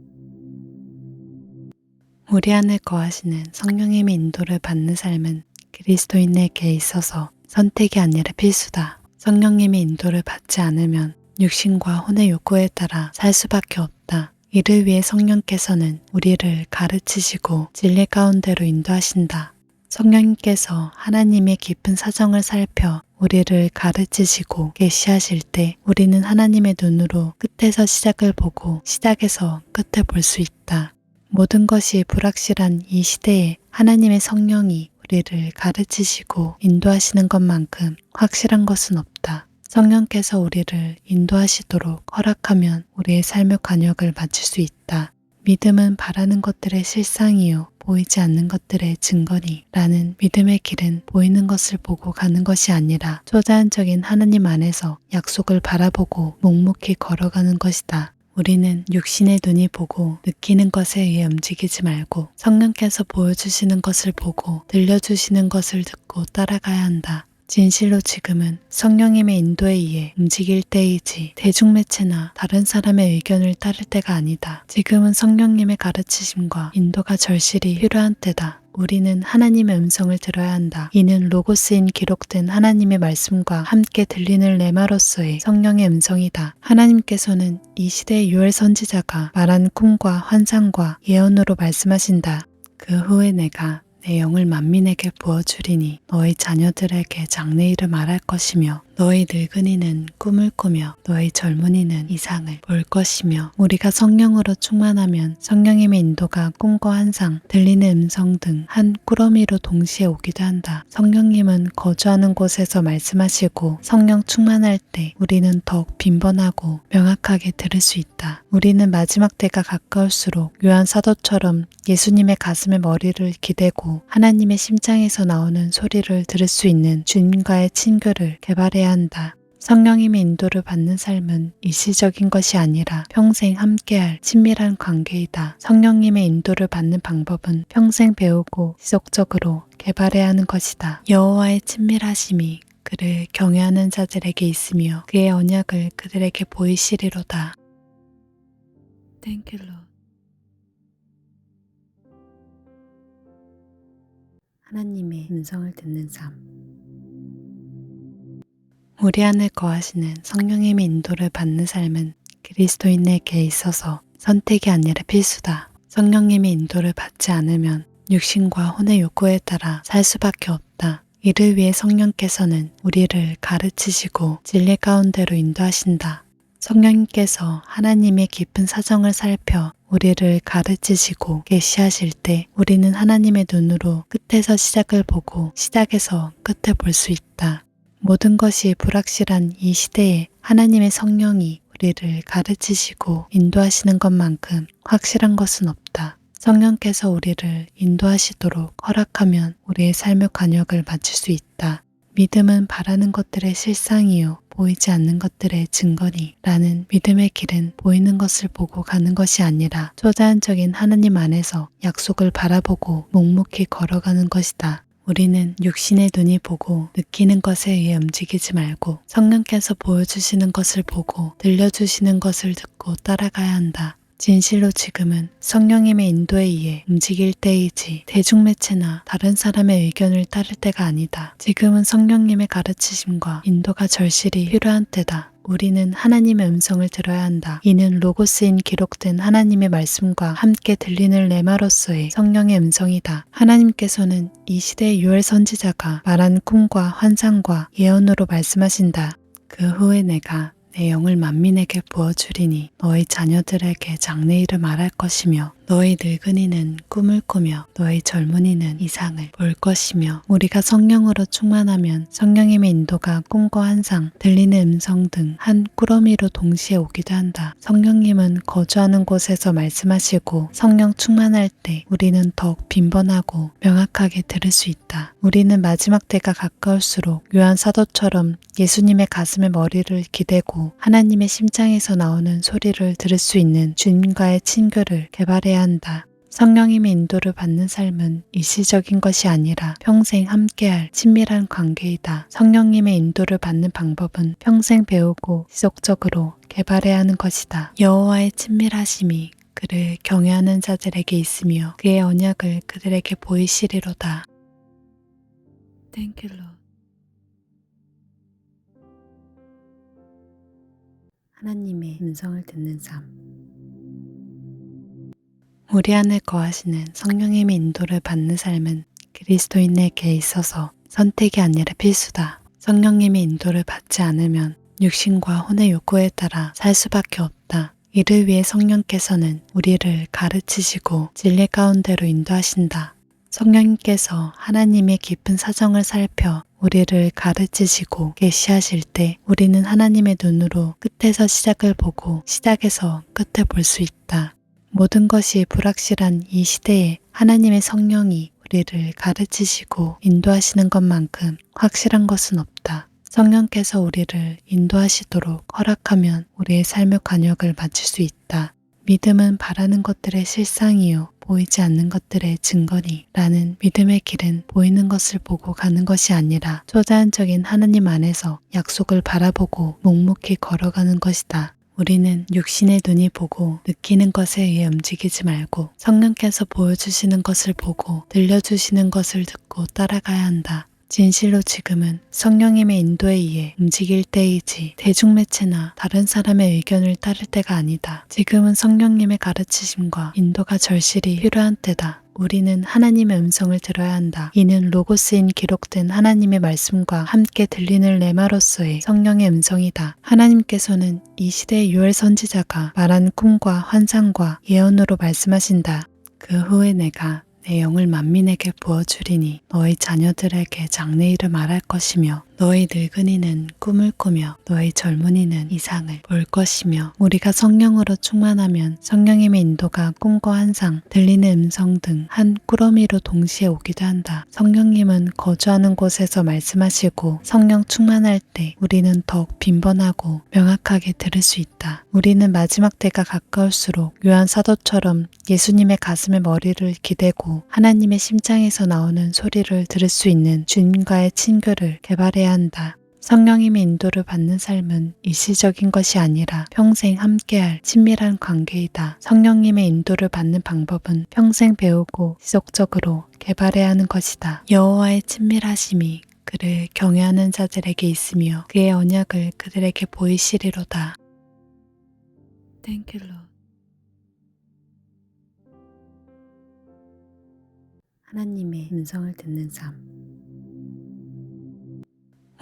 우리 안에 거하시는 성령님의 인도를 받는 삶은 그리스도인에게 있어서 선택이 아니라 필수다. 성령님의 인도를 받지 않으면 육신과 혼의 욕구에 따라 살 수밖에 없다. 이를 위해 성령께서는 우리를 가르치시고 진리 가운데로 인도하신다. 성령님께서 하나님의 깊은 사정을 살펴 우리를 가르치시고 계시하실 때 우리는 하나님의 눈으로 끝에서 시작을 보고 시작에서 끝을 볼 수 있다. 모든 것이 불확실한 이 시대에 하나님의 성령이 우리를 가르치시고 인도하시는 것만큼 확실한 것은 없다. 성령께서 우리를 인도하시도록 허락하면 우리의 삶의 관역을 맞출 수 있다. 믿음은 바라는 것들의 실상이요 보이지 않는 것들의 증거니 라는 믿음의 길은 보이는 것을 보고 가는 것이 아니라 초자연적인 하나님 안에서 약속을 바라보고 묵묵히 걸어가는 것이다. 우리는 육신의 눈이 보고 느끼는 것에 의해 움직이지 말고 성령께서 보여주시는 것을 보고 들려주시는 것을 듣고 따라가야 한다. 진실로 지금은 성령님의 인도에 의해 움직일 때이지 대중매체나 다른 사람의 의견을 따를 때가 아니다. 지금은 성령님의 가르치심과 인도가 절실히 필요한 때다. 우리는 하나님의 음성을 들어야 한다. 이는 로고스인 기록된 하나님의 말씀과 함께 들리는 레마로서의 성령의 음성이다. 하나님께서는 이 시대의 요엘 선지자가 말한 꿈과 환상과 예언으로 말씀하신다. 그 후에 내가 내 영을 만민에게 부어주리니 너희 자녀들에게 장래일을 말할 것이며 너희 늙은이는 꿈을 꾸며 너희 젊은이는 이상을 볼 것이며 우리가 성령으로 충만하면 성령님의 인도가 꿈과 환상, 들리는 음성 등 한 꾸러미로 동시에 오기도 한다. 성령님은 거주하는 곳에서 말씀하시고 성령 충만할 때 우리는 더욱 빈번하고 명확하게 들을 수 있다. 우리는 마지막 때가 가까울수록 요한 사도처럼 예수님의 가슴에 머리를 기대고 하나님의 심장에서 나오는 소리를 들을 수 있는 주님과의 친교를 개발해야 한다. 성령님의 인도를 받는 삶은 일시적인 것이 아니라 평생 함께할 친밀한 관계이다. 성령님의 인도를 받는 방법은 평생 배우고 지속적으로 개발해야 하는 것이다. 여호와의 친밀하심이 그를 경외하는 자들에게 있으며 그의 언약을 그들에게 보이시리로다. Thank you, Lord. 하나님의 음성을 듣는 삶. 우리 안에 거하시는 성령님의 인도를 받는 삶은 그리스도인에게 있어서 선택이 아니라 필수다. 성령님의 인도를 받지 않으면 육신과 혼의 욕구에 따라 살 수밖에 없다. 이를 위해 성령께서는 우리를 가르치시고 진리 가운데로 인도하신다. 성령님께서 하나님의 깊은 사정을 살펴 우리를 가르치시고 계시하실 때 우리는 하나님의 눈으로 끝에서 시작을 보고 시작에서 끝을 볼 수 있다. 모든 것이 불확실한 이 시대에 하나님의 성령이 우리를 가르치시고 인도하시는 것만큼 확실한 것은 없다. 성령께서 우리를 인도하시도록 허락하면 우리의 삶의 관역을 맞출 수 있다. 믿음은 바라는 것들의 실상이요 보이지 않는 것들의 증거니 라는 믿음의 길은 보이는 것을 보고 가는 것이 아니라 초자연적인 하나님 안에서 약속을 바라보고 묵묵히 걸어가는 것이다. 우리는 육신의 눈이 보고 느끼는 것에 의해 움직이지 말고 성령께서 보여주시는 것을 보고 들려주시는 것을 듣고 따라가야 한다. 진실로 지금은 성령님의 인도에 의해 움직일 때이지 대중매체나 다른 사람의 의견을 따를 때가 아니다. 지금은 성령님의 가르치심과 인도가 절실히 필요한 때다. 우리는 하나님의 음성을 들어야 한다. 이는 로고스인 기록된 하나님의 말씀과 함께 들리는 레마로서의 성령의 음성이다. 하나님께서는 이 시대의 요엘 선지자가 말한 꿈과 환상과 예언으로 말씀하신다. 그 후에 내가 내 영을 만민에게 부어주리니 너희 자녀들에게 장래일을 말할 것이며 너희 늙은이는 꿈을 꾸며 너희 젊은이는 이상을 볼 것이며 우리가 성령으로 충만하면 성령님의 인도가 꿈과 환상, 들리는 음성 등 한 꾸러미로 동시에 오기도 한다. 성령님은 거주하는 곳에서 말씀하시고 성령 충만할 때 우리는 더욱 빈번하고 명확하게 들을 수 있다. 우리는 마지막 때가 가까울수록 요한 사도처럼 예수님의 가슴에 머리를 기대고 하나님의 심장에서 나오는 소리를 들을 수 있는 주님과의 친교를 개발해야 한다. 성령님의 인도를 받는 삶은 일시적인 것이 아니라 평생 함께할 친밀한 관계이다. 성령님의 인도를 받는 방법은 평생 배우고 지속적으로 개발해야 하는 것이다. 여호와의 친밀하심이 그를 경외하는 자들에게 있으며 그의 언약을 그들에게 보이시리로다. Thank you, Lord. 하나님의 음성을 듣는 삶. 우리 안에 거하시는 성령님의 인도를 받는 삶은 그리스도인에게 있어서 선택이 아니라 필수다. 성령님의 인도를 받지 않으면 육신과 혼의 욕구에 따라 살 수밖에 없다. 이를 위해 성령께서는 우리를 가르치시고 진리 가운데로 인도하신다. 성령님께서 하나님의 깊은 사정을 살펴 우리를 가르치시고 계시하실 때 우리는 하나님의 눈으로 끝에서 시작을 보고 시작에서 끝을 볼 수 있다. 모든 것이 불확실한 이 시대에 하나님의 성령이 우리를 가르치시고 인도하시는 것만큼 확실한 것은 없다. 성령께서 우리를 인도하시도록 허락하면 우리의 삶의 관역을 맞출 수 있다. 믿음은 바라는 것들의 실상이요 보이지 않는 것들의 증거니 라는 믿음의 길은 보이는 것을 보고 가는 것이 아니라 초자연적인 하나님 안에서 약속을 바라보고 묵묵히 걸어가는 것이다. 우리는 육신의 눈이 보고 느끼는 것에 의해 움직이지 말고 성령께서 보여주시는 것을 보고 들려주시는 것을 듣고 따라가야 한다. 진실로 지금은 성령님의 인도에 의해 움직일 때이지 대중매체나 다른 사람의 의견을 따를 때가 아니다. 지금은 성령님의 가르치심과 인도가 절실히 필요한 때다. 우리는 하나님의 음성을 들어야 한다. 이는 로고스인 기록된 하나님의 말씀과 함께 들리는 레마로서의 성령의 음성이다. 하나님께서는 이 시대의 요엘 선지자가 말한 꿈과 환상과 예언으로 말씀하신다. 그 후에 내가 내 영을 만민에게 부어주리니 너희 자녀들에게 장래일을 말할 것이며 너희 늙은이는 꿈을 꾸며 너희 젊은이는 이상을 볼 것이며 우리가 성령으로 충만하면 성령님의 인도가 꿈과 환상, 들리는 음성 등 한 꾸러미로 동시에 오기도 한다. 성령님은 거주하는 곳에서 말씀하시고 성령 충만할 때 우리는 더욱 빈번하고 명확하게 들을 수 있다. 우리는 마지막 때가 가까울수록 요한 사도처럼 예수님의 가슴에 머리를 기대고 하나님의 심장에서 나오는 소리를 들을 수 있는 주님과의 친교를 개발해야 한다. 성령님의 인도를 받는 삶은 일시적인 것이 아니라 평생 함께할 친밀한 관계이다. 성령님의 인도를 받는 방법은 평생 배우고 지속적으로 개발해야 하는 것이다. 여호와의 친밀하심이 그를 경외하는 자들에게 있으며 그의 언약을 그들에게 보이시리로다. Thank you, Lord. 하나님의 음성을 듣는 삶.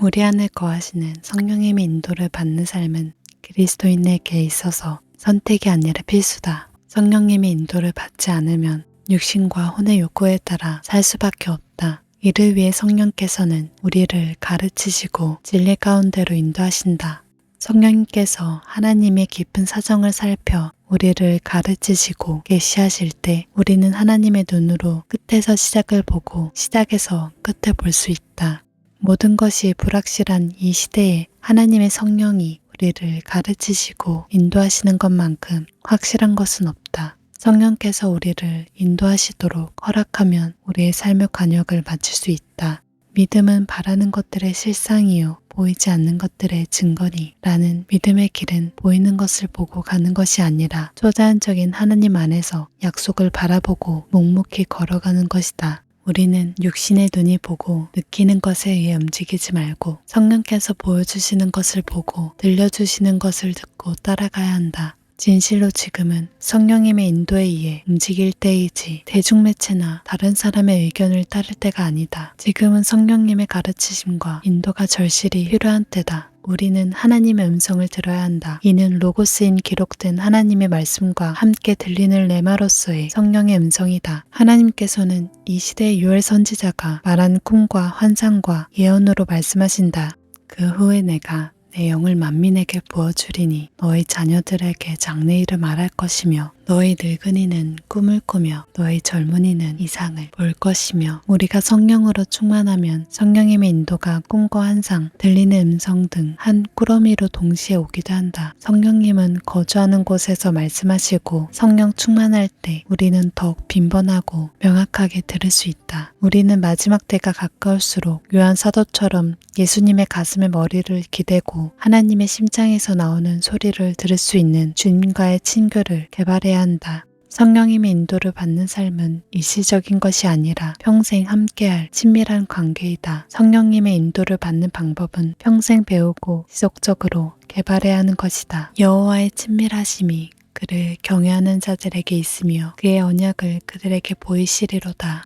우리 안에 거하시는 성령님의 인도를 받는 삶은 그리스도인에게 있어서 선택이 아니라 필수다. 성령님의 인도를 받지 않으면 육신과 혼의 욕구에 따라 살 수밖에 없다. 이를 위해 성령께서는 우리를 가르치시고 진리 가운데로 인도하신다. 성령님께서 하나님의 깊은 사정을 살펴 우리를 가르치시고 계시하실 때 우리는 하나님의 눈으로 끝에서 시작을 보고 시작에서 끝을 볼 수 있다. 모든 것이 불확실한 이 시대에 하나님의 성령이 우리를 가르치시고 인도하시는 것만큼 확실한 것은 없다. 성령께서 우리를 인도하시도록 허락하면 우리의 삶의 관역을 맞출 수 있다. 믿음은 바라는 것들의 실상이요 보이지 않는 것들의 증거니 라는 믿음의 길은 보이는 것을 보고 가는 것이 아니라 초자연적인 하나님 안에서 약속을 바라보고 묵묵히 걸어가는 것이다. 우리는 육신의 눈이 보고 느끼는 것에 의해 움직이지 말고 성령께서 보여주시는 것을 보고 들려주시는 것을 듣고 따라가야 한다. 진실로 지금은 성령님의 인도에 의해 움직일 때이지 대중매체나 다른 사람의 의견을 따를 때가 아니다. 지금은 성령님의 가르치심과 인도가 절실히 필요한 때다. 우리는 하나님의 음성을 들어야 한다. 이는 로고스인 기록된 하나님의 말씀과 함께 들리는 레마로서의 성령의 음성이다. 하나님께서는 이 시대의 요엘 선지자가 말한 꿈과 환상과 예언으로 말씀하신다. 그 후에 내가 내 영을 만민에게 부어주리니 너희 자녀들에게 장래일을 말할 것이며 너희 늙은이는 꿈을 꾸며 너희 젊은이는 이상을 볼 것이며 우리가 성령으로 충만하면 성령님의 인도가 꿈과 환상, 들리는 음성 등 한 꾸러미로 동시에 오기도 한다. 성령님은 거주하는 곳에서 말씀하시고 성령 충만할 때 우리는 더욱 빈번하고 명확하게 들을 수 있다. 우리는 마지막 때가 가까울수록 요한 사도처럼 예수님의 가슴에 머리를 기대고 하나님의 심장에서 나오는 소리를 들을 수 있는 주님과의 친교를 개발해야 한다. 성령님의 인도를 받는 삶은 일시적인 것이 아니라 평생 함께할 친밀한 관계이다. 성령님의 인도를 받는 방법은 평생 배우고 지속적으로 개발해야 하는 것이다. 여호와의 친밀하심이 그를 경외하는 자들에게 있으며 그의 언약을 그들에게 보이시리로다.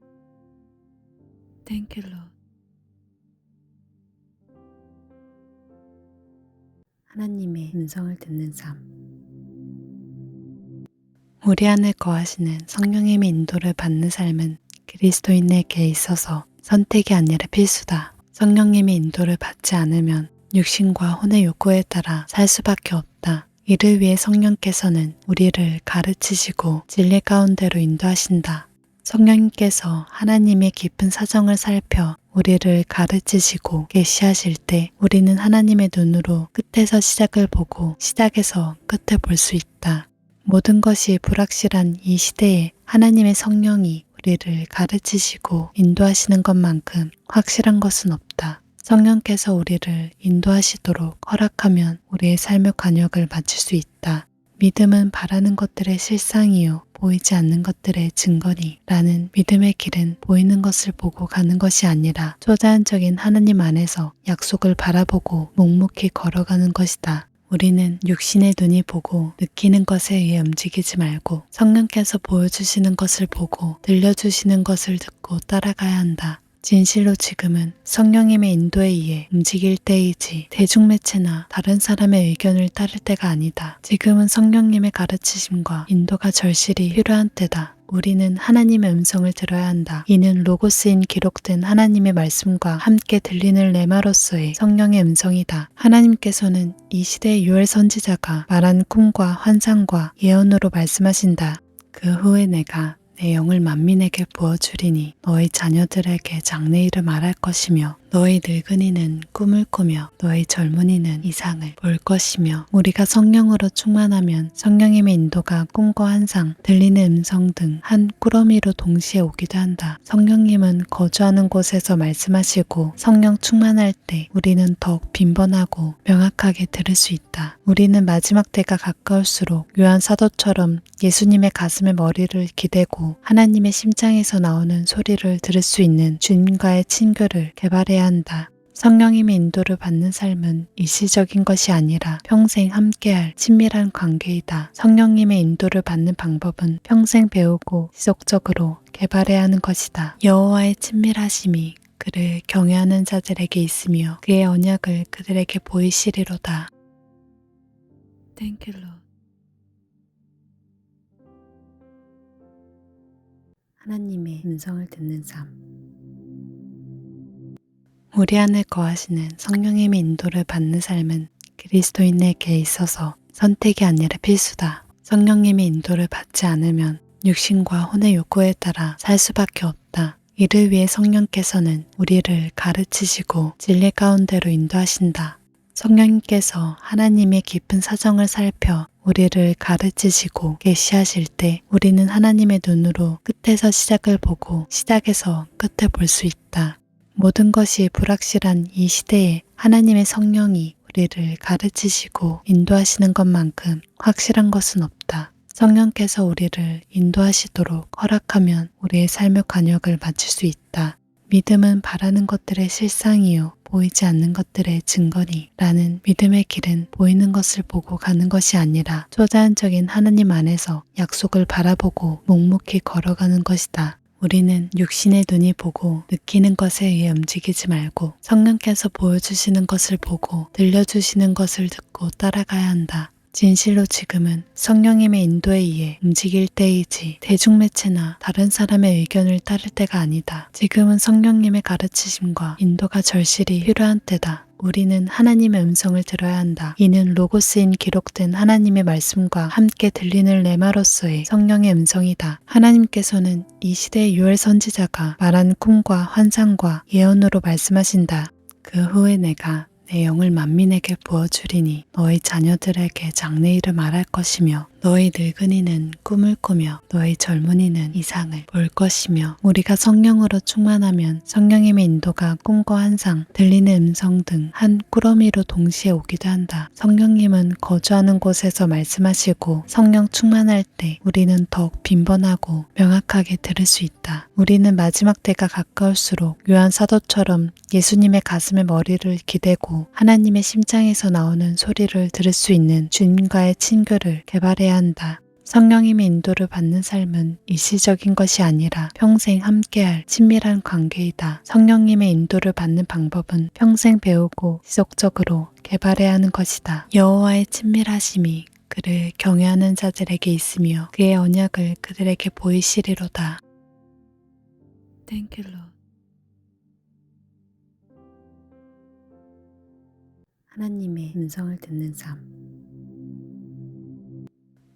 Thank you, Lord. 하나님의 음성을 듣는 삶. 우리 안에 거하시는 성령님의 인도를 받는 삶은 그리스도인에게 있어서 선택이 아니라 필수다. 성령님의 인도를 받지 않으면 육신과 혼의 욕구에 따라 살 수밖에 없다. 이를 위해 성령께서는 우리를 가르치시고 진리 가운데로 인도하신다. 성령님께서 하나님의 깊은 사정을 살펴 우리를 가르치시고 계시하실 때 우리는 하나님의 눈으로 끝에서 시작을 보고 시작에서 끝을 볼 수 있다. 모든 것이 불확실한 이 시대에 하나님의 성령이 우리를 가르치시고 인도하시는 것만큼 확실한 것은 없다. 성령께서 우리를 인도하시도록 허락하면 우리의 삶의 관역을 맞출 수 있다. 믿음은 바라는 것들의 실상이요 보이지 않는 것들의 증거니 라는 믿음의 길은 보이는 것을 보고 가는 것이 아니라 초자연적인 하나님 안에서 약속을 바라보고 묵묵히 걸어가는 것이다. 우리는 육신의 눈이 보고 느끼는 것에 의해 움직이지 말고 성령께서 보여주시는 것을 보고 들려주시는 것을 듣고 따라가야 한다. 진실로 지금은 성령님의 인도에 의해 움직일 때이지 대중매체나 다른 사람의 의견을 따를 때가 아니다. 지금은 성령님의 가르치심과 인도가 절실히 필요한 때다. 우리는 하나님의 음성을 들어야 한다. 이는 로고스인 기록된 하나님의 말씀과 함께 들리는 레마로서의 성령의 음성이다. 하나님께서는 이 시대의 요엘 선지자가 말한 꿈과 환상과 예언으로 말씀하신다. 그 후에 내가 내 영을 만민에게 부어주리니 너희 자녀들에게 장래일을 말할 것이며 너희 늙은이는 꿈을 꾸며 너희 젊은이는 이상을 볼 것이며 우리가 성령으로 충만하면 성령님의 인도가 꿈과 환상, 들리는 음성 등 한 꾸러미로 동시에 오기도 한다. 성령님은 거주하는 곳에서 말씀하시고 성령 충만할 때 우리는 더욱 빈번하고 명확하게 들을 수 있다. 우리는 마지막 때가 가까울수록 요한 사도처럼 예수님의 가슴에 머리를 기대고 하나님의 심장에서 나오는 소리를 들을 수 있는 주님과의 친교를 개발해야 한다. 성령님의 인도를 받는 삶은 일시적인 것이 아니라 평생 함께할 친밀한 관계이다. 성령님의 인도를 받는 방법은 평생 배우고 지속적으로 개발해야 하는 것이다. 여호와의 친밀하심이 그를 경외하는 자들에게 있으며 그의 언약을 그들에게 보이시리로다. Thank you, Lord. 하나님의 음성을 듣는 삶. 우리 안에 거하시는 성령님의 인도를 받는 삶은 그리스도인에게 있어서 선택이 아니라 필수다. 성령님의 인도를 받지 않으면 육신과 혼의 욕구에 따라 살 수밖에 없다. 이를 위해 성령께서는 우리를 가르치시고 진리 가운데로 인도하신다. 성령님께서 하나님의 깊은 사정을 살펴 우리를 가르치시고 계시하실 때 우리는 하나님의 눈으로 끝에서 시작을 보고 시작에서 끝을 볼 수 있다. 모든 것이 불확실한 이 시대에 하나님의 성령이 우리를 가르치시고 인도하시는 것만큼 확실한 것은 없다. 성령께서 우리를 인도하시도록 허락하면 우리의 삶의 관역을 맞출 수 있다. 믿음은 바라는 것들의 실상이요 보이지 않는 것들의 증거니 라는 믿음의 길은 보이는 것을 보고 가는 것이 아니라 초자연적인 하나님 안에서 약속을 바라보고 묵묵히 걸어가는 것이다. 우리는 육신의 눈이 보고 느끼는 것에 의해 움직이지 말고 성령께서 보여주시는 것을 보고 들려주시는 것을 듣고 따라가야 한다. 진실로 지금은 성령님의 인도에 의해 움직일 때이지 대중매체나 다른 사람의 의견을 따를 때가 아니다. 지금은 성령님의 가르치심과 인도가 절실히 필요한 때다. 우리는 하나님의 음성을 들어야 한다. 이는 로고스인 기록된 하나님의 말씀과 함께 들리는 레마로서의 성령의 음성이다. 하나님께서는 이 시대의 요엘 선지자가 말한 꿈과 환상과 예언으로 말씀하신다. 그 후에 내가 내 영을 만민에게 부어주리니 너희 자녀들에게 장래일을 말할 것이며 너희 늙은이는 꿈을 꾸며 너희 젊은이는 이상을 볼 것이며 우리가 성령으로 충만하면 성령님의 인도가 꿈과 환상, 들리는 음성 등 한 꾸러미로 동시에 오기도 한다. 성령님은 거주하는 곳에서 말씀하시고 성령 충만할 때 우리는 더욱 빈번하고 명확하게 들을 수 있다. 우리는 마지막 때가 가까울수록 요한 사도처럼 예수님의 가슴에 머리를 기대고 하나님의 심장에서 나오는 소리를 들을 수 있는 주님과의 친교를 개발해야 한다. 성령님의 인도를 받는 삶은 일시적인 것이 아니라 평생 함께할 친밀한 관계이다. 성령님의 인도를 받는 방법은 평생 배우고 지속적으로 개발해야 하는 것이다. 여호와의 친밀하심이 그를 경외하는 자들에게 있으며 그의 언약을 그들에게 보이시리로다. Thank you, Lord. 하나님의 음성을 듣는 삶.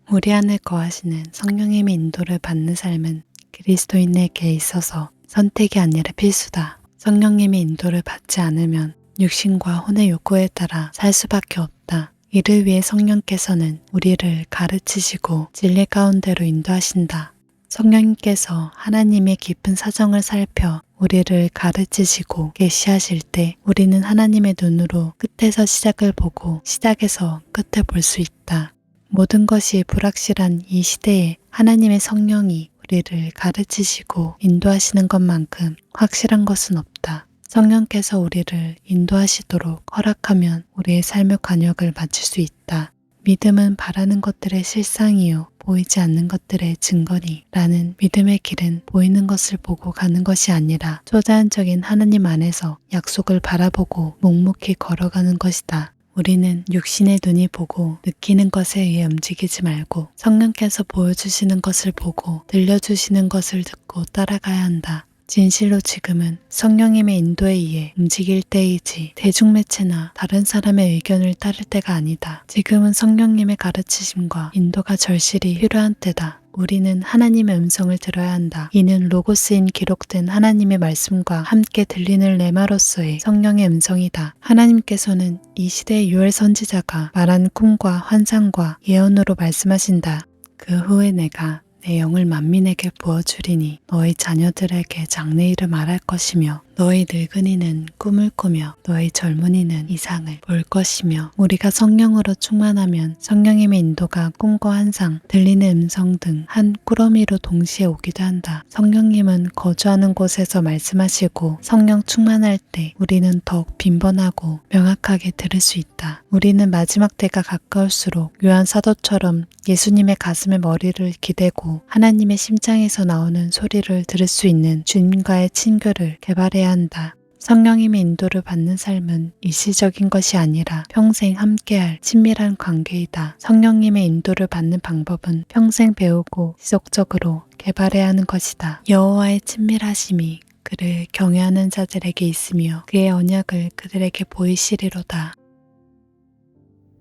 우리 안에 거하시는 성령님의 인도를 받는 삶은 그리스도인에게 있어서 선택이 아니라 필수다. 성령님의 인도를 받지 않으면 육신과 혼의 욕구에 따라 살 수밖에 없다. 이를 위해 성령께서는 우리를 가르치시고 진리 가운데로 인도하신다. 성령님께서 하나님의 깊은 사정을 살펴 우리를 가르치시고 계시하실 때 우리는 하나님의 눈으로 끝에서 시작을 보고 시작에서 끝을 볼 수 있다. 모든 것이 불확실한 이 시대에 하나님의 성령이 우리를 가르치시고 인도하시는 것만큼 확실한 것은 없다. 성령께서 우리를 인도하시도록 허락하면 우리의 삶의 관역을 맞출 수 있다. 믿음은 바라는 것들의 실상이요 보이지 않는 것들의 증거니 라는 믿음의 길은 보이는 것을 보고 가는 것이 아니라 초자연적인 하나님 안에서 약속을 바라보고 묵묵히 걸어가는 것이다. 우리는 육신의 눈이 보고 느끼는 것에 의해 움직이지 말고 성령께서 보여주시는 것을 보고 들려주시는 것을 듣고 따라가야 한다. 진실로 지금은 성령님의 인도에 의해 움직일 때이지 대중매체나 다른 사람의 의견을 따를 때가 아니다. 지금은 성령님의 가르치심과 인도가 절실히 필요한 때다. 우리는 하나님의 음성을 들어야 한다. 이는 로고스인 기록된 하나님의 말씀과 함께 들리는 레마로서의 성령의 음성이다. 하나님께서는 이 시대의 요엘 선지자가 말한 꿈과 환상과 예언으로 말씀하신다. 그 후에 내가 내 영을 만민에게 부어주리니 너희 자녀들에게 장래일을 말할 것이며 너희 늙은이는 꿈을 꾸며 너희 젊은이는 이상을 볼 것이며 우리가 성령으로 충만하면 성령님의 인도가 꿈과 환상, 들리는 음성 등 한 꾸러미로 동시에 오기도 한다. 성령님은 거주하는 곳에서 말씀하시고 성령 충만할 때 우리는 더욱 빈번하고 명확하게 들을 수 있다. 우리는 마지막 때가 가까울수록 요한 사도처럼 예수님의 가슴에 머리를 기대고 하나님의 심장에서 나오는 소리를 들을 수 있는 주님과의 친교를 개발해야 한다. 성령님의 인도를 받는 삶은 일시적인 것이 아니라 평생 함께할 친밀한 관계이다. 성령님의 인도를 받는 방법은 평생 배우고 지속적으로 개발해야 하는 것이다. 여호와의 친밀하심이 그를 경외하는 자들에게 있으며 그의 언약을 그들에게 보이시리로다.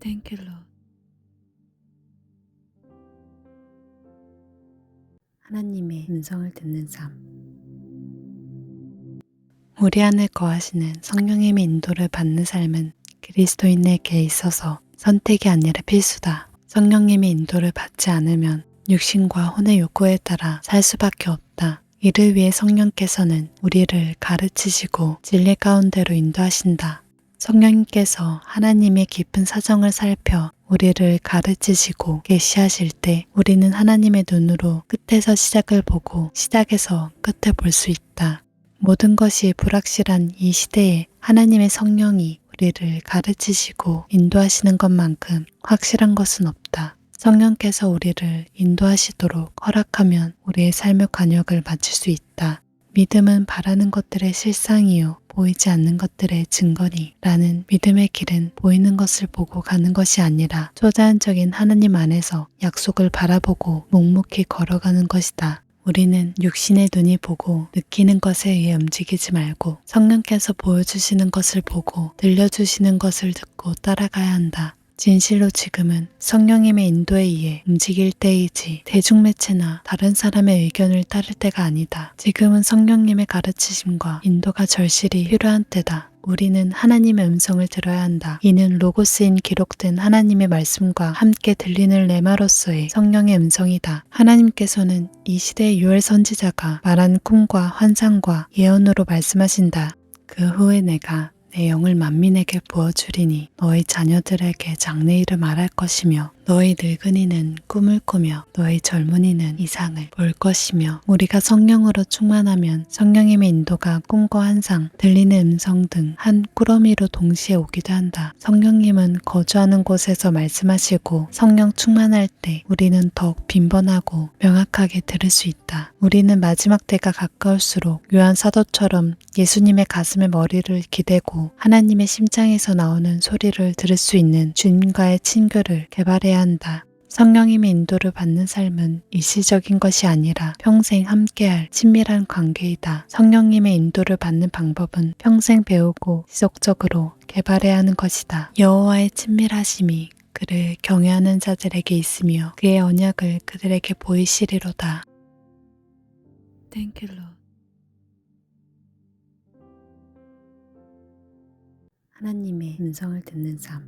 Thank you, Lord. 하나님의 음성을 듣는 삶. 우리 안에 거하시는 성령님의 인도를 받는 삶은 그리스도인에게 있어서 선택이 아니라 필수다. 성령님의 인도를 받지 않으면 육신과 혼의 욕구에 따라 살 수밖에 없다. 이를 위해 성령께서는 우리를 가르치시고 진리 가운데로 인도하신다. 성령님께서 하나님의 깊은 사정을 살펴 우리를 가르치시고 계시하실 때 우리는 하나님의 눈으로 끝에서 시작을 보고 시작에서 끝을 볼 수 있다. 모든 것이 불확실한 이 시대에 하나님의 성령이 우리를 가르치시고 인도하시는 것만큼 확실한 것은 없다. 성령께서 우리를 인도하시도록 허락하면 우리의 삶의 관역을 맞출 수 있다. 믿음은 바라는 것들의 실상이요 보이지 않는 것들의 증거니 라는 믿음의 길은 보이는 것을 보고 가는 것이 아니라 초자연적인 하나님 안에서 약속을 바라보고 묵묵히 걸어가는 것이다. 우리는 육신의 눈이 보고 느끼는 것에 의해 움직이지 말고 성령께서 보여주시는 것을 보고 들려주시는 것을 듣고 따라가야 한다. 진실로 지금은 성령님의 인도에 의해 움직일 때이지 대중매체나 다른 사람의 의견을 따를 때가 아니다. 지금은 성령님의 가르치심과 인도가 절실히 필요한 때다. 우리는 하나님의 음성을 들어야 한다. 이는 로고스인 기록된 하나님의 말씀과 함께 들리는 레마로서의 성령의 음성이다. 하나님께서는 이 시대의 요엘 선지자가 말한 꿈과 환상과 예언으로 말씀하신다. 그 후에 내가 내 영을 만민에게 부어주리니 너희 자녀들에게 장래일을 말할 것이며 너희 늙은이는 꿈을 꾸며 너희 젊은이는 이상을 볼 것이며 우리가 성령으로 충만하면 성령님의 인도가 꿈과 환상, 들리는 음성 등 한 꾸러미로 동시에 오기도 한다. 성령님은 거주하는 곳에서 말씀하시고 성령 충만할 때 우리는 더욱 빈번하고 명확하게 들을 수 있다. 우리는 마지막 때가 가까울수록 요한 사도처럼 예수님의 가슴에 머리를 기대고 하나님의 심장에서 나오는 소리를 들을 수 있는 주님과의 친교를 개발해야 한다. 성령님의 인도를 받는 삶은 일시적인 것이 아니라 평생 함께할 친밀한 관계이다. 성령님의 인도를 받는 방법은 평생 배우고 지속적으로 개발해야 하는 것이다. 여호와의 친밀하심이 그를 경외하는 자들에게 있으며 그의 언약을 그들에게 보이시리로다. Thank you, Lord. 하나님의 음성을 듣는 삶.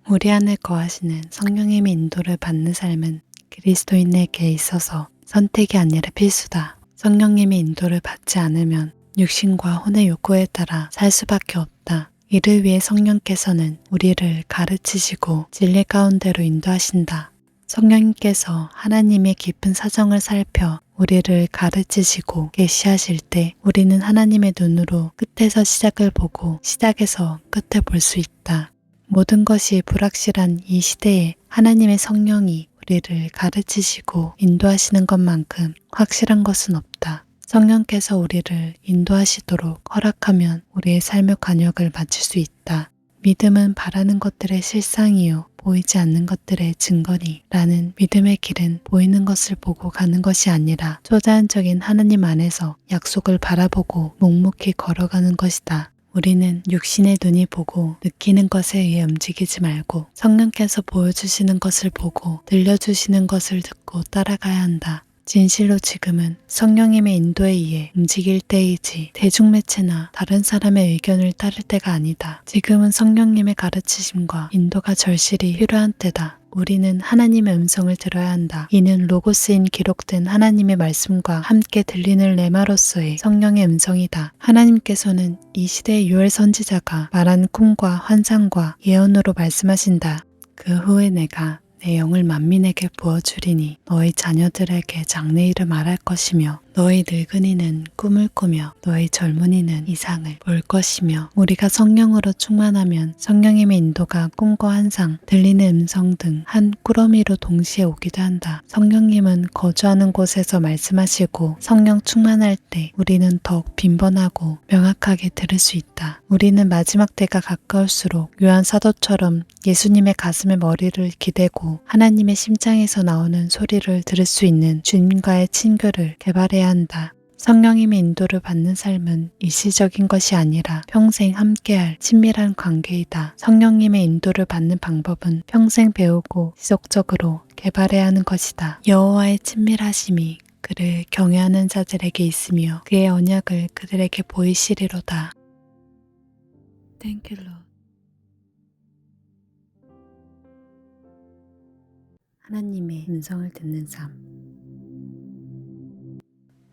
우리 안에 거하시는 성령님의 인도를 받는 삶은 그리스도인에게 있어서 선택이 아니라 필수다. 성령님의 인도를 받지 않으면 육신과 혼의 욕구에 따라 살 수밖에 없다. 이를 위해 성령께서는 우리를 가르치시고 진리 가운데로 인도하신다. 성령님께서 하나님의 깊은 사정을 살펴 우리를 가르치시고 계시하실 때 우리는 하나님의 눈으로 끝에서 시작을 보고 시작에서 끝을 볼 수 있다. 모든 것이 불확실한 이 시대에 하나님의 성령이 우리를 가르치시고 인도하시는 것만큼 확실한 것은 없다. 성령께서 우리를 인도하시도록 허락하면 우리의 삶의 관역을 맞출 수 있다. 믿음은 바라는 것들의 실상이요 보이지 않는 것들의 증거니 라는 믿음의 길은 보이는 것을 보고 가는 것이 아니라 초자연적인 하나님 안에서 약속을 바라보고 묵묵히 걸어가는 것이다. 우리는 육신의 눈이 보고 느끼는 것에 의해 움직이지 말고 성령께서 보여주시는 것을 보고 들려주시는 것을 듣고 따라가야 한다. 진실로 지금은 성령님의 인도에 의해 움직일 때이지 대중매체나 다른 사람의 의견을 따를 때가 아니다. 지금은 성령님의 가르치심과 인도가 절실히 필요한 때다. 우리는 하나님의 음성을 들어야 한다. 이는 로고스인 기록된 하나님의 말씀과 함께 들리는 레마로서의 성령의 음성이다. 하나님께서는 이 시대의 요엘 선지자가 말한 꿈과 환상과 예언으로 말씀하신다. 그 후에 내가 내 영을 만민에게 부어주리니 너희 자녀들에게 장래일을 말할 것이며 너희 늙은이는 꿈을 꾸며 너희 젊은이는 이상을 볼 것이며 우리가 성령으로 충만하면 성령님의 인도가 꿈과 환상, 들리는 음성 등 한 꾸러미로 동시에 오기도 한다. 성령님은 거주하는 곳에서 말씀하시고 성령 충만할 때 우리는 더욱 빈번하고 명확하게 들을 수 있다. 우리는 마지막 때가 가까울수록 요한 사도처럼 예수님의 가슴에 머리를 기대고 하나님의 심장에서 나오는 소리를 들을 수 있는 주님과의 친교를 개발해야 한다. 성령님의 인도를 받는 삶은 일시적인 것이 아니라 평생 함께할 친밀한 관계이다. 성령님의 인도를 받는 방법은 평생 배우고 지속적으로 개발해야 하는 것이다. 여호와의 친밀하심이 그를 경외하는 자들에게 있으며 그의 언약을 그들에게 보이시리로다. Thank you, Lord. 하나님의 음성을 듣는 삶.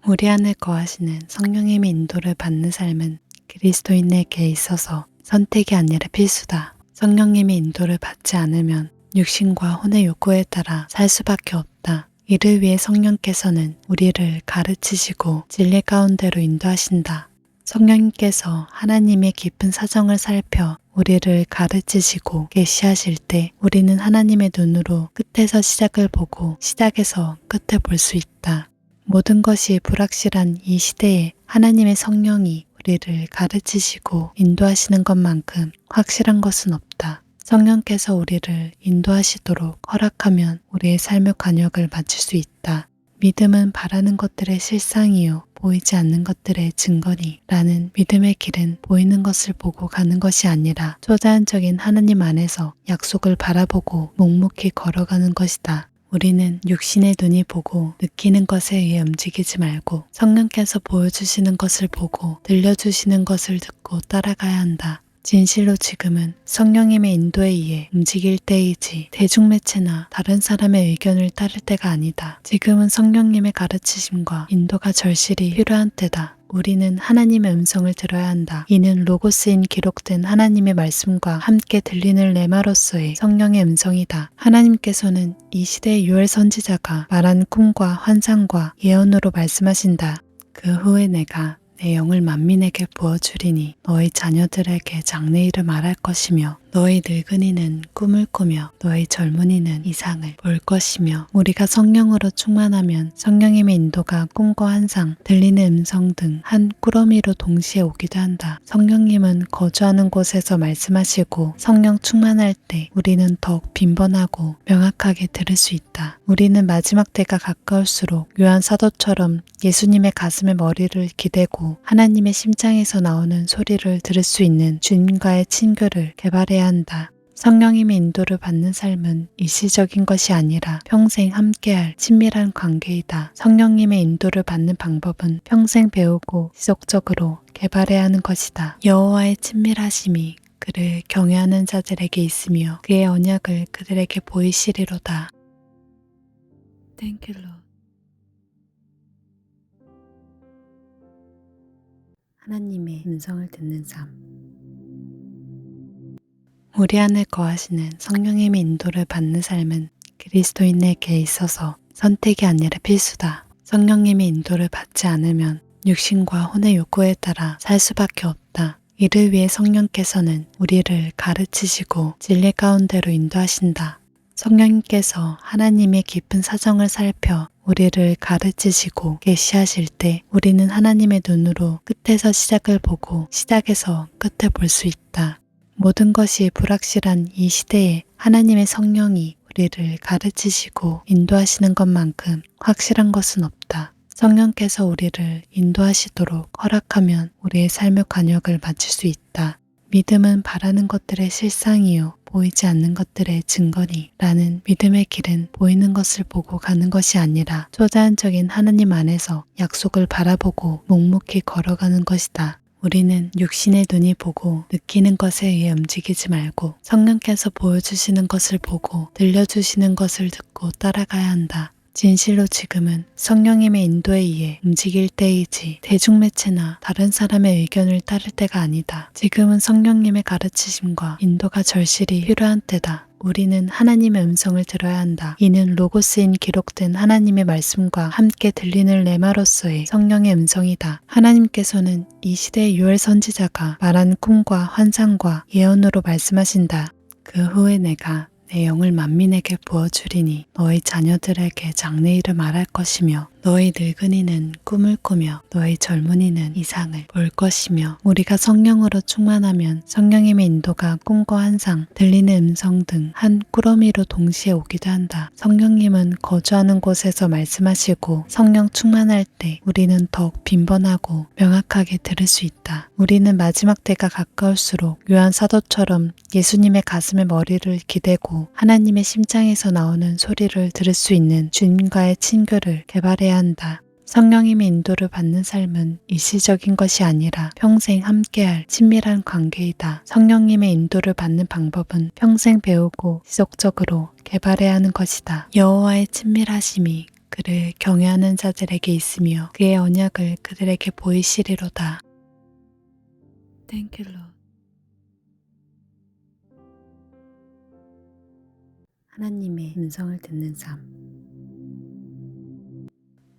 우리 안에 거하시는 성령님의 인도를 받는 삶은 그리스도인에게 있어서 선택이 아니라 필수다. 성령님의 인도를 받지 않으면 육신과 혼의 욕구에 따라 살 수밖에 없다. 이를 위해 성령께서는 우리를 가르치시고 진리 가운데로 인도하신다. 성령님께서 하나님의 깊은 사정을 살펴 우리를 가르치시고 계시하실 때 우리는 하나님의 눈으로 끝에서 시작을 보고 시작에서 끝을 볼 수 있다. 모든 것이 불확실한 이 시대에 하나님의 성령이 우리를 가르치시고 인도하시는 것만큼 확실한 것은 없다. 성령께서 우리를 인도하시도록 허락하면 우리의 삶의 관역을 맞출 수 있다. 믿음은 바라는 것들의 실상이요 보이지 않는 것들의 증거니 라는 믿음의 길은 보이는 것을 보고 가는 것이 아니라 초자연적인 하나님 안에서 약속을 바라보고 묵묵히 걸어가는 것이다. 우리는 육신의 눈이 보고 느끼는 것에 의해 움직이지 말고 성령께서 보여주시는 것을 보고 들려주시는 것을 듣고 따라가야 한다. 진실로 지금은 성령님의 인도에 의해 움직일 때이지 대중매체나 다른 사람의 의견을 따를 때가 아니다. 지금은 성령님의 가르치심과 인도가 절실히 필요한 때다. 우리는 하나님의 음성을 들어야 한다. 이는 로고스인 기록된 하나님의 말씀과 함께 들리는 레마로서의 성령의 음성이다. 하나님께서는 이 시대의 요엘 선지자가 말한 꿈과 환상과 예언으로 말씀하신다. 그 후에 내가 내 영을 만민에게 부어주리니 너희 자녀들에게 장래일을 말할 것이며 너희 늙은이는 꿈을 꾸며 너희 젊은이는 이상을 볼 것이며 우리가 성령으로 충만하면 성령님의 인도가 꿈과 환상, 들리는 음성 등 한 꾸러미로 동시에 오기도 한다. 성령님은 거주하는 곳에서 말씀하시고 성령 충만할 때 우리는 더욱 빈번하고 명확하게 들을 수 있다. 우리는 마지막 때가 가까울수록 요한 사도처럼 예수님의 가슴에 머리를 기대고 하나님의 심장에서 나오는 소리를 들을 수 있는 주님과의 친교를 개발해야 한다. 성령님의 인도를 받는 삶은 일시적인 것이 아니라 평생 함께할 친밀한 관계이다. 성령님의 인도를 받는 방법은 평생 배우고 지속적으로 개발해야 하는 것이다. 여호와의 친밀하심이 그를 경외하는 자들에게 있으며 그의 언약을 그들에게 보이시리로다. Thank you, Lord. 하나님의 음성을 듣는 삶. 우리 안에 거하시는 성령님의 인도를 받는 삶은 그리스도인에게 있어서 선택이 아니라 필수다. 성령님의 인도를 받지 않으면 육신과 혼의 욕구에 따라 살 수밖에 없다. 이를 위해 성령께서는 우리를 가르치시고 진리 가운데로 인도하신다. 성령님께서 하나님의 깊은 사정을 살펴 우리를 가르치시고 계시하실 때 우리는 하나님의 눈으로 끝에서 시작을 보고 시작에서 끝을 볼 수 있다. 모든 것이 불확실한 이 시대에 하나님의 성령이 우리를 가르치시고 인도하시는 것만큼 확실한 것은 없다. 성령께서 우리를 인도하시도록 허락하면 우리의 삶의 관역을 맞출 수 있다. 믿음은 바라는 것들의 실상이요 보이지 않는 것들의 증거니 라는 믿음의 길은 보이는 것을 보고 가는 것이 아니라 초자연적인 하나님 안에서 약속을 바라보고 묵묵히 걸어가는 것이다. 우리는 육신의 눈이 보고 느끼는 것에 의해 움직이지 말고 성령께서 보여주시는 것을 보고 들려주시는 것을 듣고 따라가야 한다. 진실로 지금은 성령님의 인도에 의해 움직일 때이지 대중매체나 다른 사람의 의견을 따를 때가 아니다. 지금은 성령님의 가르치심과 인도가 절실히 필요한 때다. 우리는 하나님의 음성을 들어야 한다. 이는 로고스인 기록된 하나님의 말씀과 함께 들리는 레마로서의 성령의 음성이다. 하나님께서는 이 시대의 요엘 선지자가 말한 꿈과 환상과 예언으로 말씀하신다. 그 후에 내가 내 영을 만민에게 부어주리니 너희 자녀들에게 장래일을 말할 것이며 너희 늙은이는 꿈을 꾸며 너희 젊은이는 이상을 볼 것이며 우리가 성령으로 충만하면 성령님의 인도가 꿈과 환상, 들리는 음성 등 한 꾸러미로 동시에 오기도 한다. 성령님은 거주하는 곳에서 말씀하시고 성령 충만할 때 우리는 더욱 빈번하고 명확하게 들을 수 있다. 우리는 마지막 때가 가까울수록 요한 사도처럼 예수님의 가슴에 머리를 기대고 하나님의 심장에서 나오는 소리를 들을 수 있는 주님과의 친교를 개발해야 한다. 성령님의 인도를 받는 삶은 일시적인 것이 아니라 평생 함께할 친밀한 관계이다. 성령님의 인도를 받는 방법은 평생 배우고 지속적으로 개발해야 하는 것이다. 여호와의 친밀하심이 그를 경외하는 자들에게 있으며 그의 언약을 그들에게 보이시리로다. Thank you, Lord. 하나님의 음성을 듣는 삶.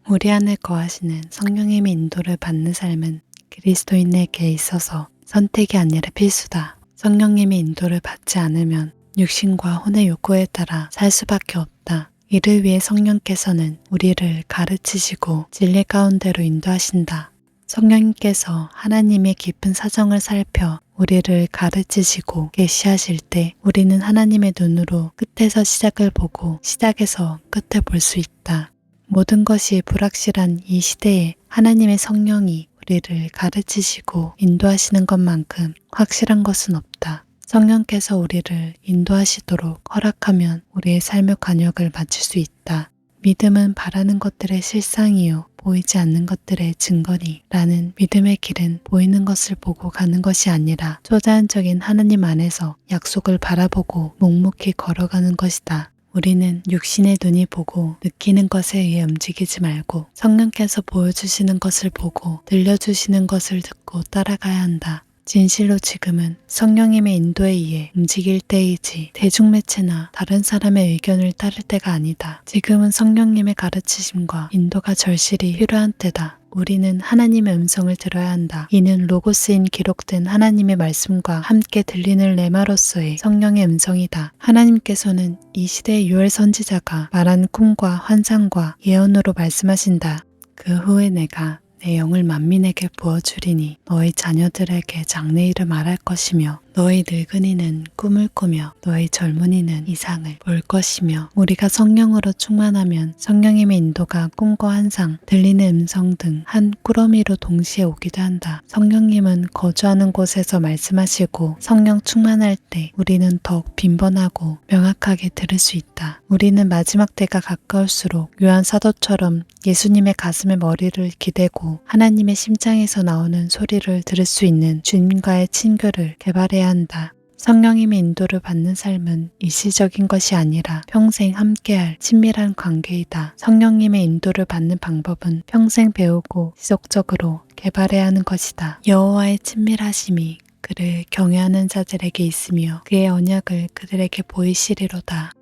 우리 안에 거하시는 성령님의 인도를 받는 삶은 그리스도인에게 있어서 선택이 아니라 필수다. 성령님의 인도를 받지 않으면 육신과 혼의 욕구에 따라 살 수밖에 없다. 이를 위해 성령께서는 우리를 가르치시고 진리 가운데로 인도하신다. 성령님께서 하나님의 깊은 사정을 살펴 우리를 가르치시고 계시하실 때 우리는 하나님의 눈으로 끝에서 시작을 보고 시작에서 끝을 볼 수 있다. 모든 것이 불확실한 이 시대에 하나님의 성령이 우리를 가르치시고 인도하시는 것만큼 확실한 것은 없다. 성령께서 우리를 인도하시도록 허락하면 우리의 삶의 관역을 맞출 수 있다. 믿음은 바라는 것들의 실상이요 보이지 않는 것들의 증거니 라는 믿음의 길은 보이는 것을 보고 가는 것이 아니라 초자연적인 하나님 안에서 약속을 바라보고 묵묵히 걸어가는 것이다. 우리는 육신의 눈이 보고 느끼는 것에 의해 움직이지 말고 성령께서 보여주시는 것을 보고 들려주시는 것을 듣고 따라가야 한다. 진실로 지금은 성령님의 인도에 의해 움직일 때이지 대중매체나 다른 사람의 의견을 따를 때가 아니다. 지금은 성령님의 가르치심과 인도가 절실히 필요한 때다. 우리는 하나님의 음성을 들어야 한다. 이는 로고스인 기록된 하나님의 말씀과 함께 들리는 레마로서의 성령의 음성이다. 하나님께서는 이 시대의 요엘 선지자가 말한 꿈과 환상과 예언으로 말씀하신다. 그 후에 내가 내 영을 만민에게 부어주리니 너희 자녀들에게 장래일을 말할 것이며 너희 늙은이는 꿈을 꾸며 너희 젊은이는 이상을 볼 것이며 우리가 성령으로 충만하면 성령님의 인도가 꿈과 환상, 들리는 음성 등 한 꾸러미로 동시에 오기도 한다. 성령님은 거주하는 곳에서 말씀하시고 성령 충만할 때 우리는 더욱 빈번하고 명확하게 들을 수 있다. 우리는 마지막 때가 가까울수록 요한 사도처럼 예수님의 가슴에 머리를 기대고 하나님의 심장에서 나오는 소리를 들을 수 있는 주님과의 친교를 개발해야 한다. 성령님의 인도를 받는 삶은 일시적인 것이 아니라 평생 함께할 친밀한 관계이다. 성령님의 인도를 받는 방법은 평생 배우고 지속적으로 개발해야 하는 것이다. 여호와의 친밀하심이 그를 경외하는 자들에게 있으며 그의 언약을 그들에게 보이시리로다.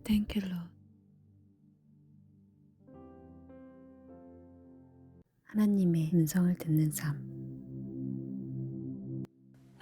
Thank you, Lord. 하나님의 음성을 듣는 삶.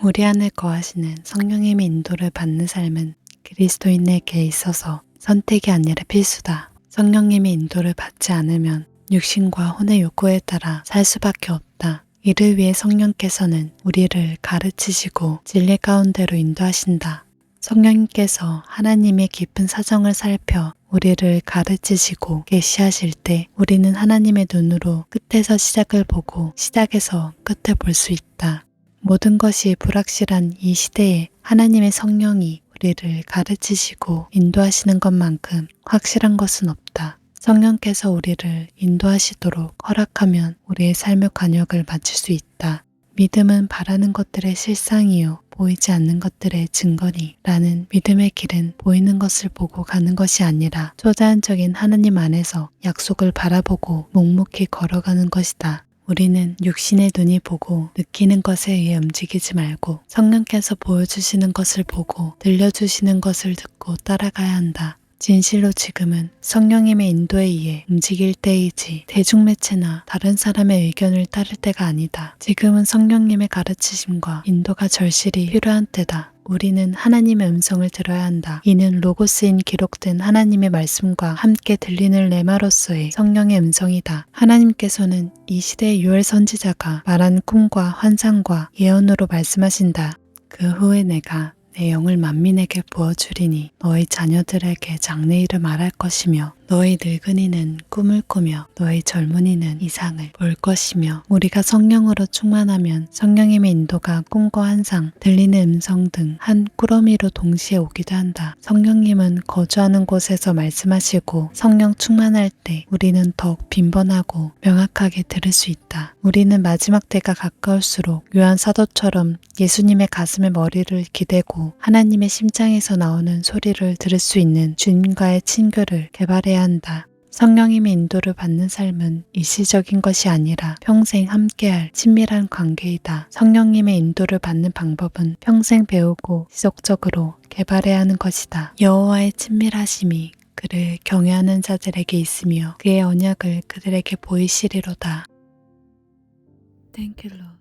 우리 안에 거하시는 성령님의 인도를 받는 삶은 그리스도인에게 있어서 선택이 아니라 필수다. 성령님의 인도를 받지 않으면 육신과 혼의 욕구에 따라 살 수밖에 없다. 이를 위해 성령께서는 우리를 가르치시고 진리 가운데로 인도하신다. 성령님께서 하나님의 깊은 사정을 살펴 우리를 가르치시고 계시하실 때 우리는 하나님의 눈으로 끝에서 시작을 보고 시작에서 끝을 볼 수 있다. 모든 것이 불확실한 이 시대에 하나님의 성령이 우리를 가르치시고 인도하시는 것만큼 확실한 것은 없다. 성령께서 우리를 인도하시도록 허락하면 우리의 삶의 관역을 맞출 수 있다. 믿음은 바라는 것들의 실상이요 보이지 않는 것들의 증거니 라는 믿음의 길은 보이는 것을 보고 가는 것이 아니라 초자연적인 하나님 안에서 약속을 바라보고 묵묵히 걸어가는 것이다. 우리는 육신의 눈이 보고 느끼는 것에 의해 움직이지 말고 성령께서 보여주시는 것을 보고 들려주시는 것을 듣고 따라가야 한다. 진실로 지금은 성령님의 인도에 의해 움직일 때이지 대중매체나 다른 사람의 의견을 따를 때가 아니다. 지금은 성령님의 가르치심과 인도가 절실히 필요한 때다. 우리는 하나님의 음성을 들어야 한다. 이는 로고스인 기록된 하나님의 말씀과 함께 들리는 레마로서의 성령의 음성이다. 하나님께서는 이 시대의 요엘 선지자가 말한 꿈과 환상과 예언으로 말씀하신다. 그 후에 내가 내 영을 만민에게 부어주리니 너희 자녀들에게 장래일을 말할 것이며 너희 늙은이는 꿈을 꾸며 너희 젊은이는 이상을 볼 것이며 우리가 성령으로 충만하면 성령님의 인도가 꿈과 환상, 들리는 음성 등 한 꾸러미로 동시에 오기도 한다. 성령님은 거주하는 곳에서 말씀하시고 성령 충만할 때 우리는 더욱 빈번하고 명확하게 들을 수 있다. 우리는 마지막 때가 가까울수록 요한 사도처럼 예수님의 가슴에 머리를 기대고 하나님의 심장에서 나오는 소리를 들을 수 있는 주님과의 친교를 개발해야 한다. 성령님의 인도를 받는 삶은 일시적인 것이 아니라 평생 함께할 친밀한 관계이다. 성령님의 인도를 받는 방법은 평생 배우고 지속적으로 개발해야 하는 것이다. 여호와의 친밀하심이 그를 경외하는 자들에게 있으며 그의 언약을 그들에게 보이시리로다. Thank you, Lord.